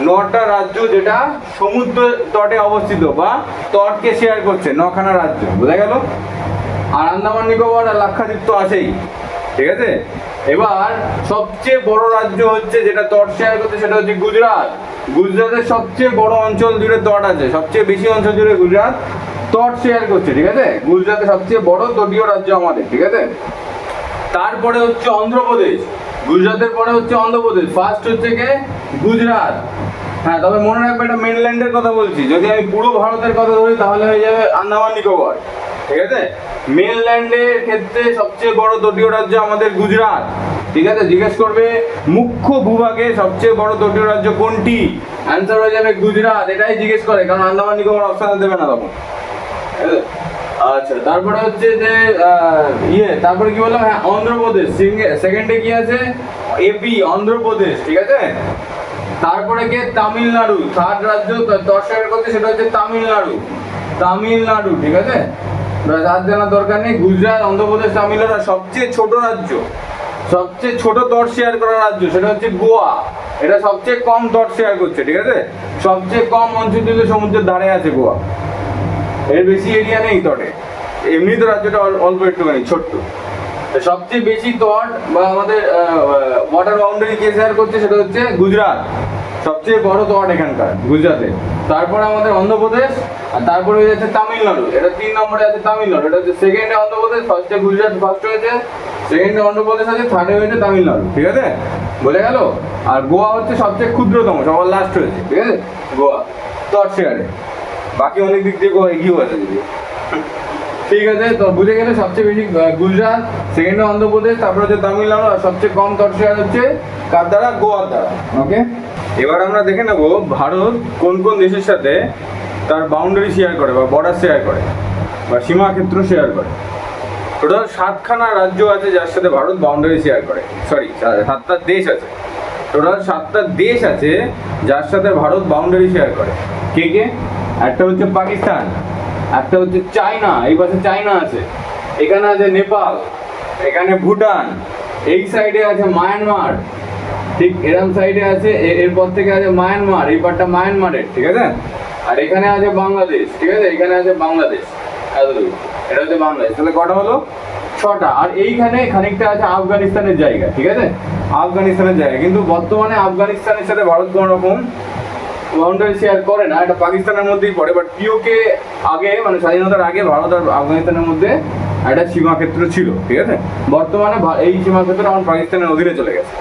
9টা রাজ্য যেটা সমুদ্র তটে অবস্থিত বা তটকে শেয়ার করছে, 9খানা রাজ্য, বোঝা গেল? আর আন্দামান নিকোবর আর লাক্ষাদ্বীপ তো আছেই, ঠিক আছে। এবার সবচেয়ে বড় রাজ্য হচ্ছে যেটা তট শেয়ার করছে, সেটা হচ্ছে গুজরাট। গুজরাটের সবচেয়ে বড় অঞ্চল জুড়ে তট আছে, সবচেয়ে বেশি অঞ্চল জুড়ে গুজরাট তট শেয়ার করছে, ঠিক আছে। গুজরাটের সবচেয়ে বড় তটীয় রাজ্য আমাদের, ঠিক আছে। তারপরে হচ্ছে অন্ধ্রপ্রদেশ, গুজরাটের পরে হচ্ছে অন্ধ্রপ্রদেশ। ফার্স্ট হচ্ছে কে? গুজরাট। হ্যাঁ, তবে মনে রাখবে এটা মেনল্যান্ডের কথা বলছি। যদি আমি পুরো ভারতের কথা ধরি তাহলে হয়ে যাবে আন্দামান নিকোবর, ঠিক আছে। মেনল্যান্ডের ক্ষেত্রে সবচেয়ে বড় তটীয় রাজ্য আমাদের গুজরাট, ঠিক আছে। জিজ্ঞেস করবে মুখ্য ভূভাগে সবচেয়ে বড় তটীয় রাজ্য কোনটি? অ্যান্সার হয়ে যাবে গুজরাট। এটাই জিজ্ঞেস করে, কারণ আন্দামান নিকোবর অপশন দেবে না তখন। আচ্ছা, তারপরে হচ্ছে যে তারপরে কি বললাম? হ্যাঁ, অন্ধ্রপ্রদেশ। সেকেন্ডে কি আছে? এপি, অন্ধ্রপ্রদেশ, ঠিক আছে। তারপরে কে? তামিলনাড়ু। থার্ড রাজ্য দর্শকের করতে, সেটা হচ্ছে তামিলনাড়ু, তামিলনাড়ু, ঠিক আছে। রাজ্য জানার দরকার নেই। গুজরাট, অন্ধ্রপ্রদেশ, তামিলনাড়ু। সবচেয়ে ছোট রাজ্য, সবচেয়ে ছোট তট শেয়ার করা রাজ্য, সেটা হচ্ছে গোয়া। এটা সবচেয়ে কম তট শেয়ার করছে, ঠিক আছে। সবচেয়ে কম অঞ্চল জুড়ে সমুদ্রের ধারে আছে গোয়া, এর বেশি এরিয়া নেই তটে। এমনি তো রাজ্যটা অল্প একটুখানি ছোট্ট। সবচেয়ে বেশি তট বা আমাদের ওয়াটার বাউন্ডারি কে শেয়ার করছে সেটা হচ্ছে গুজরাট, সবচেয়ে বড় তট এখানকার গুজরাটে। তারপরে আমাদের অন্ধ্রপ্রদেশ, আর তারপরে হয়ে যাচ্ছে তামিলনাড়ু, এটা 3 নম্বরে আছে তামিলনাড়ু, এটা হচ্ছে সেকেন্ডে অন্ধ্রপ্রদেশ, ফার্স্টে গুজরাট ফার্স্ট হয়েছে, সেকেন্ডে অন্ধ্রপ্রদেশ আছে, থার্ডে হয়েছে তামিলনাড়ু, ঠিক আছে, বোঝা গেল। আর গোয়া হচ্ছে সবচেয়ে ক্ষুদ্রতম, সবার লাস্ট হয়েছে, ঠিক আছে, গোয়া তট শেয়ারে, বাকি অনেক দিক দিয়ে গোয়া এগিয়েও আছে যদি। ঠিক আছে, তো বুঝে গেলে সবচেয়ে বেশি গুজরাট, সেকেন্ডে অন্ধ্রপ্রদেশ, তারপরে হচ্ছে তামিলনাড়ু, আর সবচেয়ে কম তট শেয়ার হচ্ছে কার দ্বারা, গোয়ার দ্বারা। ওকে, এবার আমরা দেখে নেব ভারত কোন কোন দেশের সাথে তার বাউন্ডারি শেয়ার করে বা বর্ডার শেয়ার করে বা সীমাক্ষেত্র শেয়ার করে। টোটাল 7খানা রাজ্য আছে যার সাথে ভারত বাউন্ডারি শেয়ার করে, সরি 7টা দেশ আছে, টোটাল 7টা দেশ আছে যার সাথে ভারত বাউন্ডারি শেয়ার করে। কে কে? একটা হচ্ছে পাকিস্তান, একটা হচ্ছে চায়না, এই পাশে চায়না আছে, এখানে আছে নেপাল, এখানে ভুটান, এই সাইডে আছে মায়ানমার, ঠিক এরকম সাইডে আছে, এরপর থেকে আছে মায়ানমার, এই পারটা মায়ানমারের, ঠিক আছে, আর এখানে আছে বাংলাদেশ, ঠিক আছে, এখানে আছে বাংলাদেশ, এতটুকু, এটা হচ্ছে বাংলাদেশ। তাহলে কটা হলো? 6টা। আর এইখানে খানিকটা আছে আফগানিস্তানের জায়গা, ঠিক আছে, আফগানিস্তানের জায়গা, কিন্তু বর্তমানে আফগানিস্তানের সাথে ভারত কোনো রকম বাউন্ডারি শেয়ার করে না, এটা পাকিস্তানের মধ্যেই পড়ে। বাট পিওকে আগে, মানে স্বাধীনতার আগে ভারত আর আফগানিস্তানের মধ্যে একটা সীমাক্ষেত্র ছিল, ঠিক আছে, বর্তমানে এই সীমাক্ষেত্র আমার পাকিস্তানের অধীনে চলে গেছে,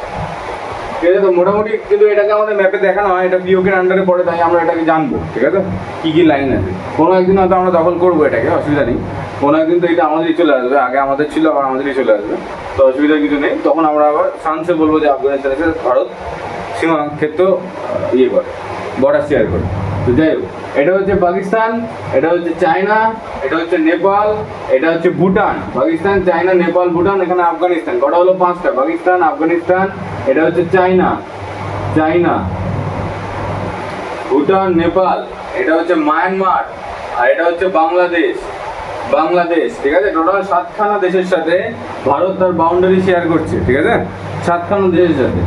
ঠিক আছে। তো মোটামুটি কিন্তু এটাকে আমাদের ম্যাপে দেখানো হয়, এটা পিওকের আন্ডারে পড়ে, তাই আমরা এটাকে জানবো, ঠিক আছে, কি কি লাইন আছে। কোনো একদিন হয়তো আমরা দখল করবো এটাকে, অসুবিধা নেই, কোনো একদিন তো এটা আমাদেরই চলে আসবে, আগে আমাদের ছিল আবার আমাদেরই চলে আসবে, তো অসুবিধা কিছু নেই। তখন আমরা আবার সানসে বলবো যে আফগানিস্তানের সাথে ভারত সীমাক্ষেত্র ইয়ে করে, বর্ডার শেয়ার করে। তো যাই হোক, এটা হচ্ছে পাকিস্তান, এটা হচ্ছে চায়না, এটা হচ্ছে নেপাল, এটা হচ্ছে ভুটান, পাকিস্তান, চায়না, নেপাল, ভুটান, এখানে আফগানিস্তান। কটা হলো? 5টা, পাকিস্তান, আফগানিস্তান, এটা হচ্ছে চায়না, চায়না, ভুটান, নেপাল, এটা হচ্ছে মায়ানমার, আর এটা হচ্ছে বাংলাদেশ, বাংলাদেশ, ঠিক আছে। টোটাল 7খানা দেশের সাথে ভারত তার বাউন্ডারি শেয়ার করছে, ঠিক আছে, 7খানা দেশের সাথে।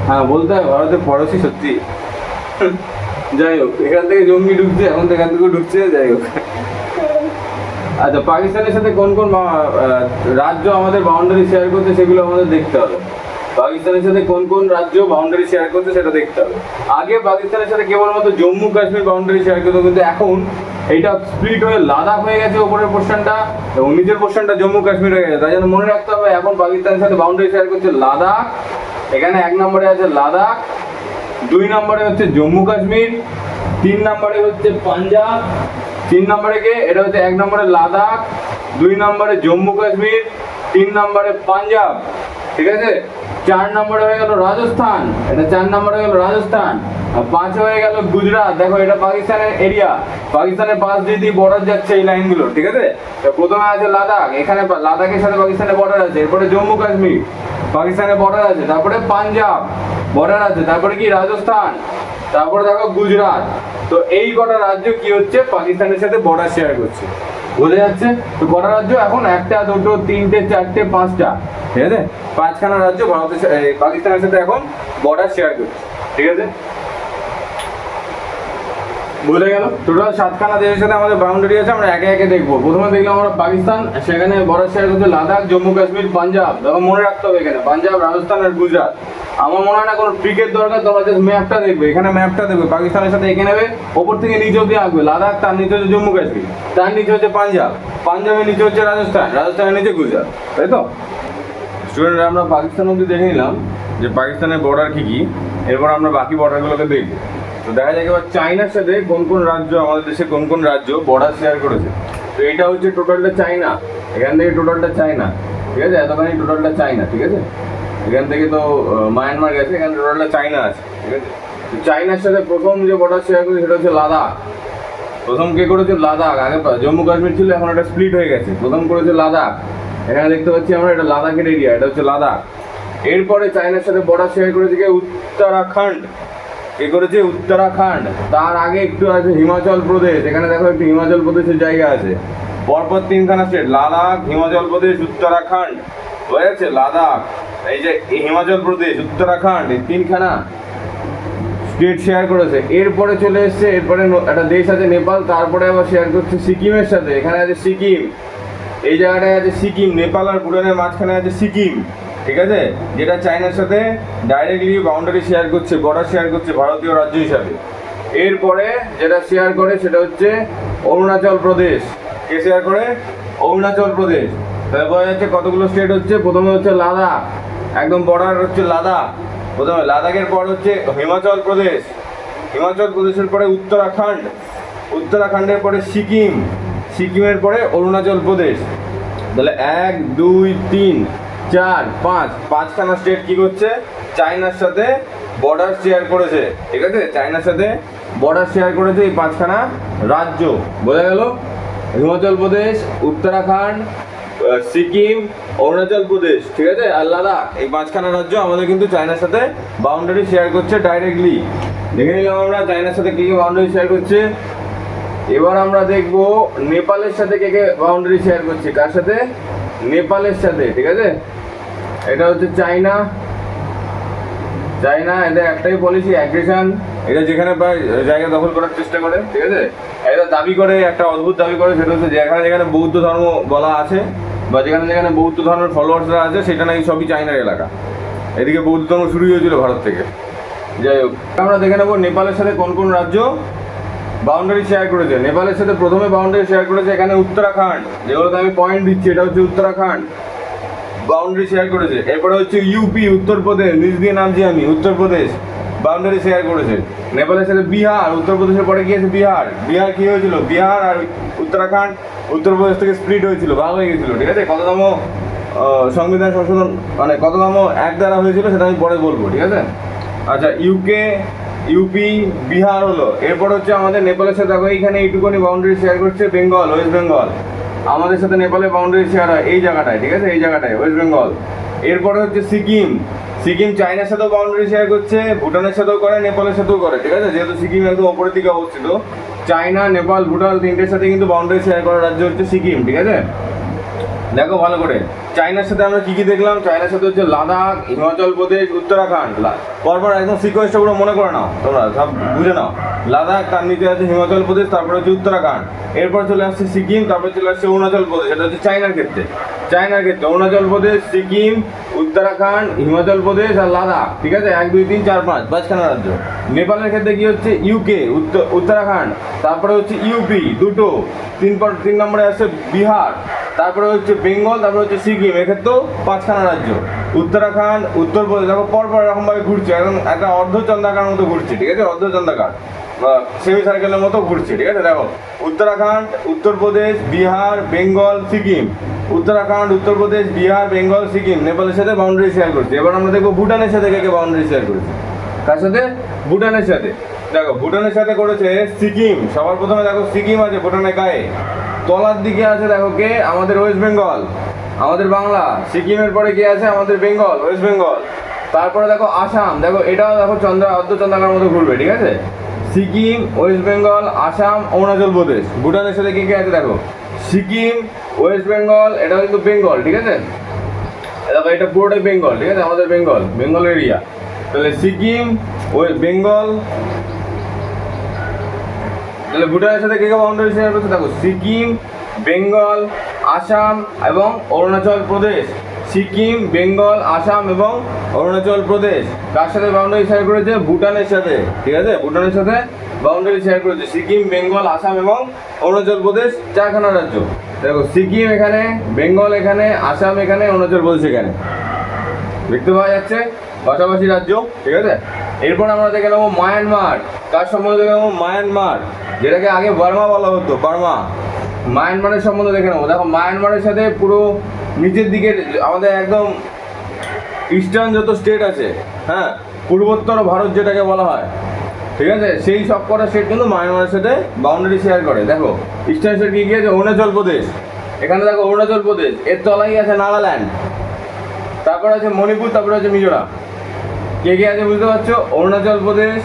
হ্যাঁ, বলতে হয় ভারতের পড়োশি, সত্যি। যাই হোক, এখান থেকে জঙ্গি ঢুকছে, এখন তো এখান থেকে ঢুকছে, যাই হোক। আচ্ছা, পাকিস্তানের সাথে কোন কোন রাজ্য আমাদের বাউন্ডারি শেয়ার করছে সেগুলো আমাদের দেখতে হবে। পাকিস্তানের সাথে কোন কোন রাজ্য বাউন্ডারি শেয়ার করছে সেটা দেখতে হবে। আগে পাকিস্তানের সাথে কেবলমাত্র জম্মু কাশ্মীর বাউন্ডারি শেয়ার করতো, কিন্তু এখন এইটা স্প্লিট হয়ে লাদাখ হয়ে গেছে ওপরের পোর্শনটা, এবং নিচের পোর্শনটা জম্মু কাশ্মীর হয়ে গেছে। তাই জন্য মনে রাখতে হবে, এখন পাকিস্তানের সাথে বাউন্ডারি শেয়ার করছে লাদাখ, এখানে 1 নম্বরে আছে লাদাখ, 2 নম্বরে হচ্ছে জম্মু কাশ্মীর, 3 নম্বরে হচ্ছে পাঞ্জাব, 3 নম্বরে কে? এটা হচ্ছে 1 নম্বরে লাদাখ, 2 নম্বরে জম্মু কাশ্মীর, 3 নম্বরে পাঞ্জাব, ঠিক আছে। 4 নম্বরে হয়ে গেল রাজস্থান, এটা 4 নম্বরে হয়ে গেল রাজস্থান, আর 5 হয়ে গেল গুজরাট। দেখো, এটা পাকিস্তানের এরিয়া, পাকিস্তানের পাশ দিয়ে বর্ডার যাচ্ছে এই লাইনগুলো, ঠিক আছে। তো প্রথমে আছে লাদাখ, এখানে লাদাখের সাথে পাকিস্তানের বর্ডার আছে, এরপরে জম্মু কাশ্মীর পাকিস্তানের বর্ডার আছে, তারপরে পাঞ্জাব বর্ডার আছে, তারপরে কি রাজস্থান, তারপরে দেখো গুজরাট। তো এই কটা রাজ্য কি হচ্ছে, পাকিস্তানের সাথে বর্ডার শেয়ার করছে, বোঝা যাচ্ছে। তো কটা রাজ্য এখন? 1টা, 2টো, 3টে, 4টে, 5টা, ঠিক আছে, 5খানা রাজ্য ভারতের পাকিস্তানের সাথে এখন বর্ডার শেয়ার করছে, ঠিক আছে, বোঝা গেল। টোটাল 7খানা দেশের সাথে আমাদের বাউন্ডারি আছে, আমরা একে একে দেখবো। প্রথমে দেখলাম আমরা পাকিস্তান, সেখানে বর্ডার শেয়ার করছে লাদাখ, জম্মু কাশ্মীর, পাঞ্জাব। দেখো, মনে রাখতে হবে এখানে পাঞ্জাব, রাজস্থান আর গুজরাট। আমার মনে হয় না কোনো ট্রিকের দরকার, তোমরা জাস্ট ম্যাপটা দেখবে, এখানে ম্যাপটা দেখবে, পাকিস্তানের সাথে এঁকে নেবে, ওপর থেকে নিচে অব্দি আঁকবে লাদাখ, তার নিচে হচ্ছে জম্মু কাশ্মীর, তার নিচে হচ্ছে পাঞ্জাব, পাঞ্জাবের নিচে হচ্ছে রাজস্থান, রাজস্থানের নিচে গুজরাট, তাই তো স্টুডেন্টরা? আমরা পাকিস্তান অব্দি দেখে নিলাম যে পাকিস্তানের বর্ডার কী কী, এরপর আমরা বাকি বর্ডারগুলোকে দেখবো। তো দেখা যায় এবার চায়নার সাথে কোন কোন রাজ্য, আমাদের দেশে কোন কোন রাজ্য বর্ডার শেয়ার করেছে। তো এটা হচ্ছে টোটালটা চায়না, এখান থেকে টোটালটা চায়না, ঠিক আছে, এতখানি টোটালটা চায়না, ঠিক আছে। এখান থেকে তো মায়ানমার গেছে, এখানে টোটালটা চায়না আছে, ঠিক আছে। তো চায়নার সাথে প্রথম যে বর্ডার শেয়ার করেছে সেটা হচ্ছে লাদাখ। প্রথম কে করেছে? লাদাখ। আগে জম্মু কাশ্মীর ছিল, এখন এটা স্প্লিট হয়ে গেছে, প্রথম করেছে লাদাখ। এখানে দেখতে পাচ্ছি আমরা, এটা লাদাখের এরিয়া, এটা হচ্ছে লাদাখ। এরপরে চায়নার সাথে বর্ডার শেয়ার করেছে কে? উত্তরাখণ্ড। কে করেছে? উত্তরাখণ্ড। তার আগে একটু আছে হিমাচল প্রদেশ, এখানে দেখো একটু হিমাচল প্রদেশের জায়গা আছে। পরপর 3খানা স্টেট, লাদাখ, হিমাচল প্রদেশ, উত্তরাখণ্ড, হয়ে যাচ্ছে লাদাখ, এই যে হিমাচল প্রদেশ, উত্তরাখণ্ড, এই 3খানা স্টেট শেয়ার করেছে। এরপরে চলে এসছে, এরপরে একটা দেশ আছে নেপাল, তারপরে আবার শেয়ার করছে সিকিমের সাথে, এখানে আছে সিকিম, এই জায়গাটায় আছে সিকিম, নেপাল আর ভুটানের মাঝখানে আছে সিকিম, ঠিক আছে, যেটা চায়নার সাথে ডাইরেক্টলি বাউন্ডারি শেয়ার করছে, বর্ডার শেয়ার করছে ভারতীয় রাজ্য হিসাবে। এরপরে যেটা শেয়ার করে সেটা হচ্ছে অরুণাচল প্রদেশ। কে শেয়ার করে? অরুণাচল প্রদেশ। তাহলে বোঝা যাচ্ছে কতগুলো স্টেট হচ্ছে। প্রথমে হচ্ছে লাদাখ, একদম বর্ডার হচ্ছে লাদাখ। প্রথমে লাদাখের পর হচ্ছে হিমাচল প্রদেশ, হিমাচল প্রদেশের পরে উত্তরাখণ্ড, উত্তরাখণ্ডের পরে সিকিম, সিকিমের পরে অরুণাচল প্রদেশ। তাহলে 1 2 3 4 5, পাঁচখানা স্টেট কী করছে? চায়নার সাথে বর্ডার শেয়ার করেছে, ঠিক আছে, চায়নার সাথে বর্ডার শেয়ার করেছে এই পাঁচখানা রাজ্য। বোঝা গেল? হিমাচল প্রদেশ, উত্তরাখণ্ড, সিকিম, অরুণাচল প্রদেশ, ঠিক আছে, আর লাদাখ, এই পাঁচখানা রাজ্য আমাদের কিন্তু চায়নার সাথে বাউন্ডারি শেয়ার করছে ডাইরেক্টলি। দেখে নিলাম আমরা চায়নার সাথে কী কী বাউন্ডারি শেয়ার করছে। এবার আমরা দেখব নেপালের সাথে কে কে বাউন্ডারি শেয়ার করছে। কার সাথে? নেপালের সাথে, ঠিক আছে। এটা হচ্ছে চায়না, চায়না এদের একটাই পলিসি, অ্যাগ্রেশন। এটা যেখানে প্রায় জায়গা দখল করার চেষ্টা করে, ঠিক আছে। এটা দাবি করে, একটা অদ্ভুত দাবি করে, সেটা হচ্ছে যেখানে যেখানে বৌদ্ধ ধর্ম বলা আছে বা যেখানে যেখানে বৌদ্ধ ধর্মের ফলোয়ার্সরা আছে সেটা নাকি সবই চায়নার এলাকা। এদিকে বৌদ্ধ ধর্ম শুরু হয়েছিল ভারত থেকে। যাই হোক, আমরা দেখে নেবো নেপালের সাথে কোন কোন রাজ্য বাউন্ডারি শেয়ার করেছে। নেপালের সাথে প্রথমে বাউন্ডারি শেয়ার করেছে এখানে উত্তরাখণ্ড, যেগুলোতে আমি পয়েন্ট দিচ্ছি, এটা হচ্ছে উত্তরাখণ্ড বাউন্ডারি শেয়ার করেছে। এরপরে হচ্ছে ইউপি, উত্তরপ্রদেশ, নিজ দিয়ে নামছি আমি, উত্তরপ্রদেশ বাউন্ডারি শেয়ার করেছে নেপালের সাথে। বিহার, উত্তরপ্রদেশের পরে গিয়েছে বিহার। বিহার কী হয়েছিল? বিহার আর উত্তরাখণ্ড উত্তরপ্রদেশ থেকে স্প্লিট হয়েছিল, ভাগ হয়ে গেছিলো, ঠিক আছে। কততম সংবিধান সংশোধন, মানে কততম এক দ্বারা হয়েছিল সেটা আমি পরে বলবো, ঠিক আছে। আচ্ছা, ইউপি, বিহার হলো। এরপর হচ্ছে আমাদের নেপালের সাথে, দেখো এইখানে এইটুকুনি বাউন্ডারি শেয়ার করছে বেঙ্গল, ওয়েস্ট বেঙ্গল। আমাদের সাথে নেপালের বাউন্ডারি শেয়ার হয় এই জায়গাটায়, ঠিক আছে, এই জায়গাটায় ওয়েস্ট বেঙ্গল। এরপরে হচ্ছে সিকিম, সিকিম চায়নার সাথেও বাউন্ডারি শেয়ার করছে, ভুটানের সাথেও করে, নেপালের সাথেও করে, ঠিক আছে। যেহেতু সিকিম একদম ওপরের দিকে অবস্থিত, চায়না, নেপাল, ভুটান তিনটের সাথে কিন্তু বাউন্ডারি শেয়ার করা রাজ্য হচ্ছে সিকিম, ঠিক আছে। দেখো ভালো করে, চায়নার সাথে আমরা কী কী দেখলাম। চায়নার সাথে হচ্ছে লাদাখ, হিমাচল প্রদেশ, উত্তরাখণ্ড। পরপর একদম সিকোয়েন্সটা পুরো মনে করে নাও, তোমরা সব বুঝে নাও। লাদাখ, তার নিচে আছে হিমাচল প্রদেশ, তারপরে হচ্ছে উত্তরাখণ্ড, এরপর চলে আসছে সিকিম, তারপরে চলে আসছে অরুণাচল প্রদেশ। এটা হচ্ছে চায়নার ক্ষেত্রে। চায়নার ক্ষেত্রে অরুণাচল প্রদেশ, সিকিম, উত্তরাখণ্ড, হিমাচল প্রদেশ আর লাদাখ, ঠিক আছে, 1 2 3 4 5, পাঁচখানা রাজ্য। নেপালের ক্ষেত্রে কী হচ্ছে? ইউকে, উত্তরাখণ্ড, তারপরে হচ্ছে ইউপি দুটো, 3 নম্বরে আসছে বিহার, তারপরে হচ্ছে বেঙ্গল, তারপরে হচ্ছে সিকিম, এক্ষেত্রেও পাঁচখানা রাজ্য। উত্তরাখণ্ড, উত্তরপ্রদেশ, দেখো পরপর এরকমভাবে ঘুরছে, একদম একটা অর্ধচন্দ্রাকার মতো ঘুরছে, ঠিক আছে, অর্ধচন্দ্রাকার বা সেমি সার্কেলের মতো ঘুরছে, ঠিক আছে। দেখো উত্তরাখণ্ড, উত্তরপ্রদেশ, বিহার, বেঙ্গল, সিকিম, উত্তরাখণ্ড, উত্তরপ্রদেশ, বিহার, বেঙ্গল, সিকিম নেপালের সাথে বাউন্ডারি শেয়ার করছে। এবার আমরা দেখবো ভুটানের সাথে কে কে বাউন্ডারি শেয়ার করেছে। কার সাথে? ভুটানের সাথে। দেখো ভুটানের সাথে করেছে সিকিম। সবার প্রথমে দেখো সিকিম আছে ভুটানের গায়ে, তলার দিকে আছে দেখো কে? আমাদের ওয়েস্ট বেঙ্গল, আমাদের বাংলা। সিকিমের পরে কে আছে? আমাদের বেঙ্গল, ওয়েস্ট বেঙ্গল। তারপরে দেখো আসাম, দেখো এটাও দেখো অর্ধচন্দ্রাকার মতো ঘুরবে, ঠিক আছে। সিকিম, ওয়েস্ট বেঙ্গল, আসাম, অরুণাচল প্রদেশ। ভুটানের সাথে কে কে আছে দেখো? সিকিম, ওয়েস্ট বেঙ্গল, এটা কিন্তু বেঙ্গল, ঠিক আছে। দেখো এটা পুরোটাই বেঙ্গল, ঠিক আছে, আমাদের বেঙ্গল এরিয়া। তাহলে সিকিম, বেঙ্গল, তাহলে ভুটানের সাথে কে কে বাউন্ডারি শেয়ার করছে? দেখো সিকিম, বেঙ্গল, আসাম এবং অরুণাচল প্রদেশ। সিকিম, বেঙ্গল, আসাম এবং অরুণাচল প্রদেশ কার সাথে বাউন্ডারি শেয়ার করেছে? ভুটানের সাথে, ঠিক আছে। ভুটানের সাথে বাউন্ডারি শেয়ার করেছে সিকিম, বেঙ্গল, আসাম এবং অরুণাচল প্রদেশ, চারখানা রাজ্য। দেখো সিকিম এখানে, বেঙ্গল এখানে, আসাম এখানে, অরুণাচল প্রদেশ এখানে, দেখতে পাওয়া যাচ্ছে পাশাপাশি রাজ্য, ঠিক আছে। এরপর আমরা দেখে নেবো মায়ানমার। কার সম্বন্ধে দেখে নেবো? মায়ানমার, যেটাকে আগে বার্মা বলা হতো, বার্মা। মায়ানমারের সম্বন্ধে দেখে নেবো। দেখো মায়ানমারের সাথে পুরো নিচের দিকে আমাদের একদম ইস্টার্ন যত স্টেট আছে, হ্যাঁ, পূর্বোত্তর ভারত যেটাকে বলা হয়, ঠিক আছে, সেই সব কটা স্টেট কিন্তু মায়ানমারের সাথে বাউন্ডারি শেয়ার করে। দেখো ইস্টার্ন স্টেট কি গিয়েছে? অরুণাচল প্রদেশ। এখানে দেখো অরুণাচল প্রদেশ, এর তলাই আছে নাগাল্যান্ড, তারপরে আছে মণিপুর, তারপরে আছে মিজোরাম। কে কে আছে বুঝতে পারছো? অরুণাচল প্রদেশ,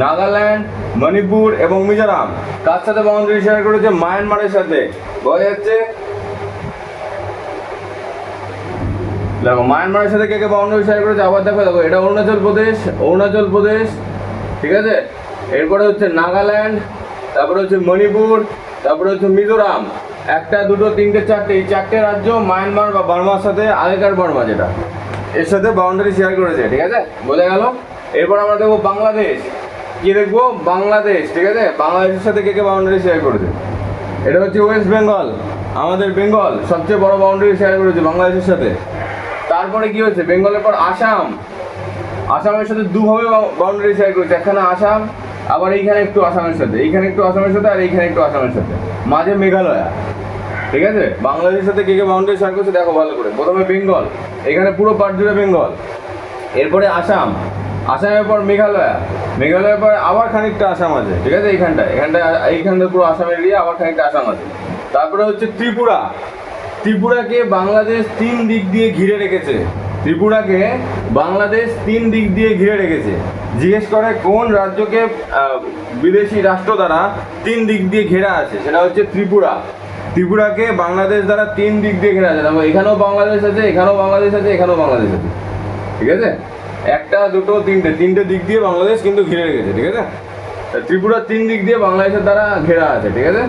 নাগাল্যান্ড, মণিপুর এবং মিজোরাম কার সাথে বাউন্ডারি শেয়ার করেছে? মায়ানমারের সাথে। বোঝা যাচ্ছে? দেখো মায়ানমারের সাথে কে কে বাউন্ডারি শেয়ার করেছে আবার দেখো। দেখো এটা অরুণাচল প্রদেশ, ঠিক আছে। এরপরে হচ্ছে নাগাল্যান্ড, তারপরে হচ্ছে মণিপুর, তারপরে হচ্ছে মিজোরাম, একটা দুটো তিনটে চারটে, এই চারটে রাজ্য মায়ানমার বা বার্মার সাথে, আগেকার বার্মা যেটা, এর সাথে বাউন্ডারি শেয়ার করেছে, ঠিক আছে, বোঝা গেল। এরপর আমরা দেখবো বাংলাদেশ, কি দেখবো, বাংলাদেশ, ঠিক আছে, বাংলাদেশের সাথে কে কে বাউন্ডারি শেয়ার করেছে। এটা হচ্ছে ওয়েস্ট বেঙ্গল, আমাদের বেঙ্গল সবচেয়ে বড় বাউন্ডারি শেয়ার করেছে বাংলাদেশের সাথে। তারপরে কি হচ্ছে, বেঙ্গলের পর আসাম, আসামের সাথে দুভাবে বাউন্ডারি শেয়ার করেছে, একখানে আসাম, আবার এইখানে একটু আসামের সাথে, এইখানে একটু আসামের সাথে, আর এইখানে একটু আসামের সাথে, মাঝে মেঘালয়া, ঠিক আছে। বাংলাদেশের সাথে কে কে বাউন্ডারি শেয়ার করছে দেখো ভালো করে। প্রথমে বেঙ্গল, এখানে পুরো পার্ট জুড়ে বেঙ্গল, এরপরে আসাম, আসামের পর মেঘালয়া, মেঘালয়ের পর আবার খানিকটা আসাম আছে, ঠিক আছে, এইখানটা পুরো আসামের এরিয়া, আবার খানিকটা আসাম আছে। তারপরে হচ্ছে ত্রিপুরা, ত্রিপুরাকে বাংলাদেশ 3 দিক দিয়ে ঘিরে রেখেছে, ত্রিপুরাকে বাংলাদেশ 3 দিক দিয়ে ঘিরে রেখেছে। জিজ্ঞেস করে কোন রাজ্যকে বিদেশি রাষ্ট্র দ্বারা 3 দিক দিয়ে ঘেরা আছে, সেটা হচ্ছে ত্রিপুরা। ত্রিপুরাকে বাংলাদেশ দ্বারা 3 দিক দিয়ে ঘেরা আছে, দেখো এখানেও বাংলাদেশ আছে, এখানেও বাংলাদেশ আছে, এখানেও বাংলাদেশ আছে, ঠিক আছে, একটা দুটো তিনটে দিক দিয়ে বাংলাদেশ কিন্তু ঘিরে রেখেছে, ঠিক আছে। ত্রিপুরা 3 দিক দিয়ে বাংলাদেশের দ্বারা ঘেরা আছে, ঠিক আছে।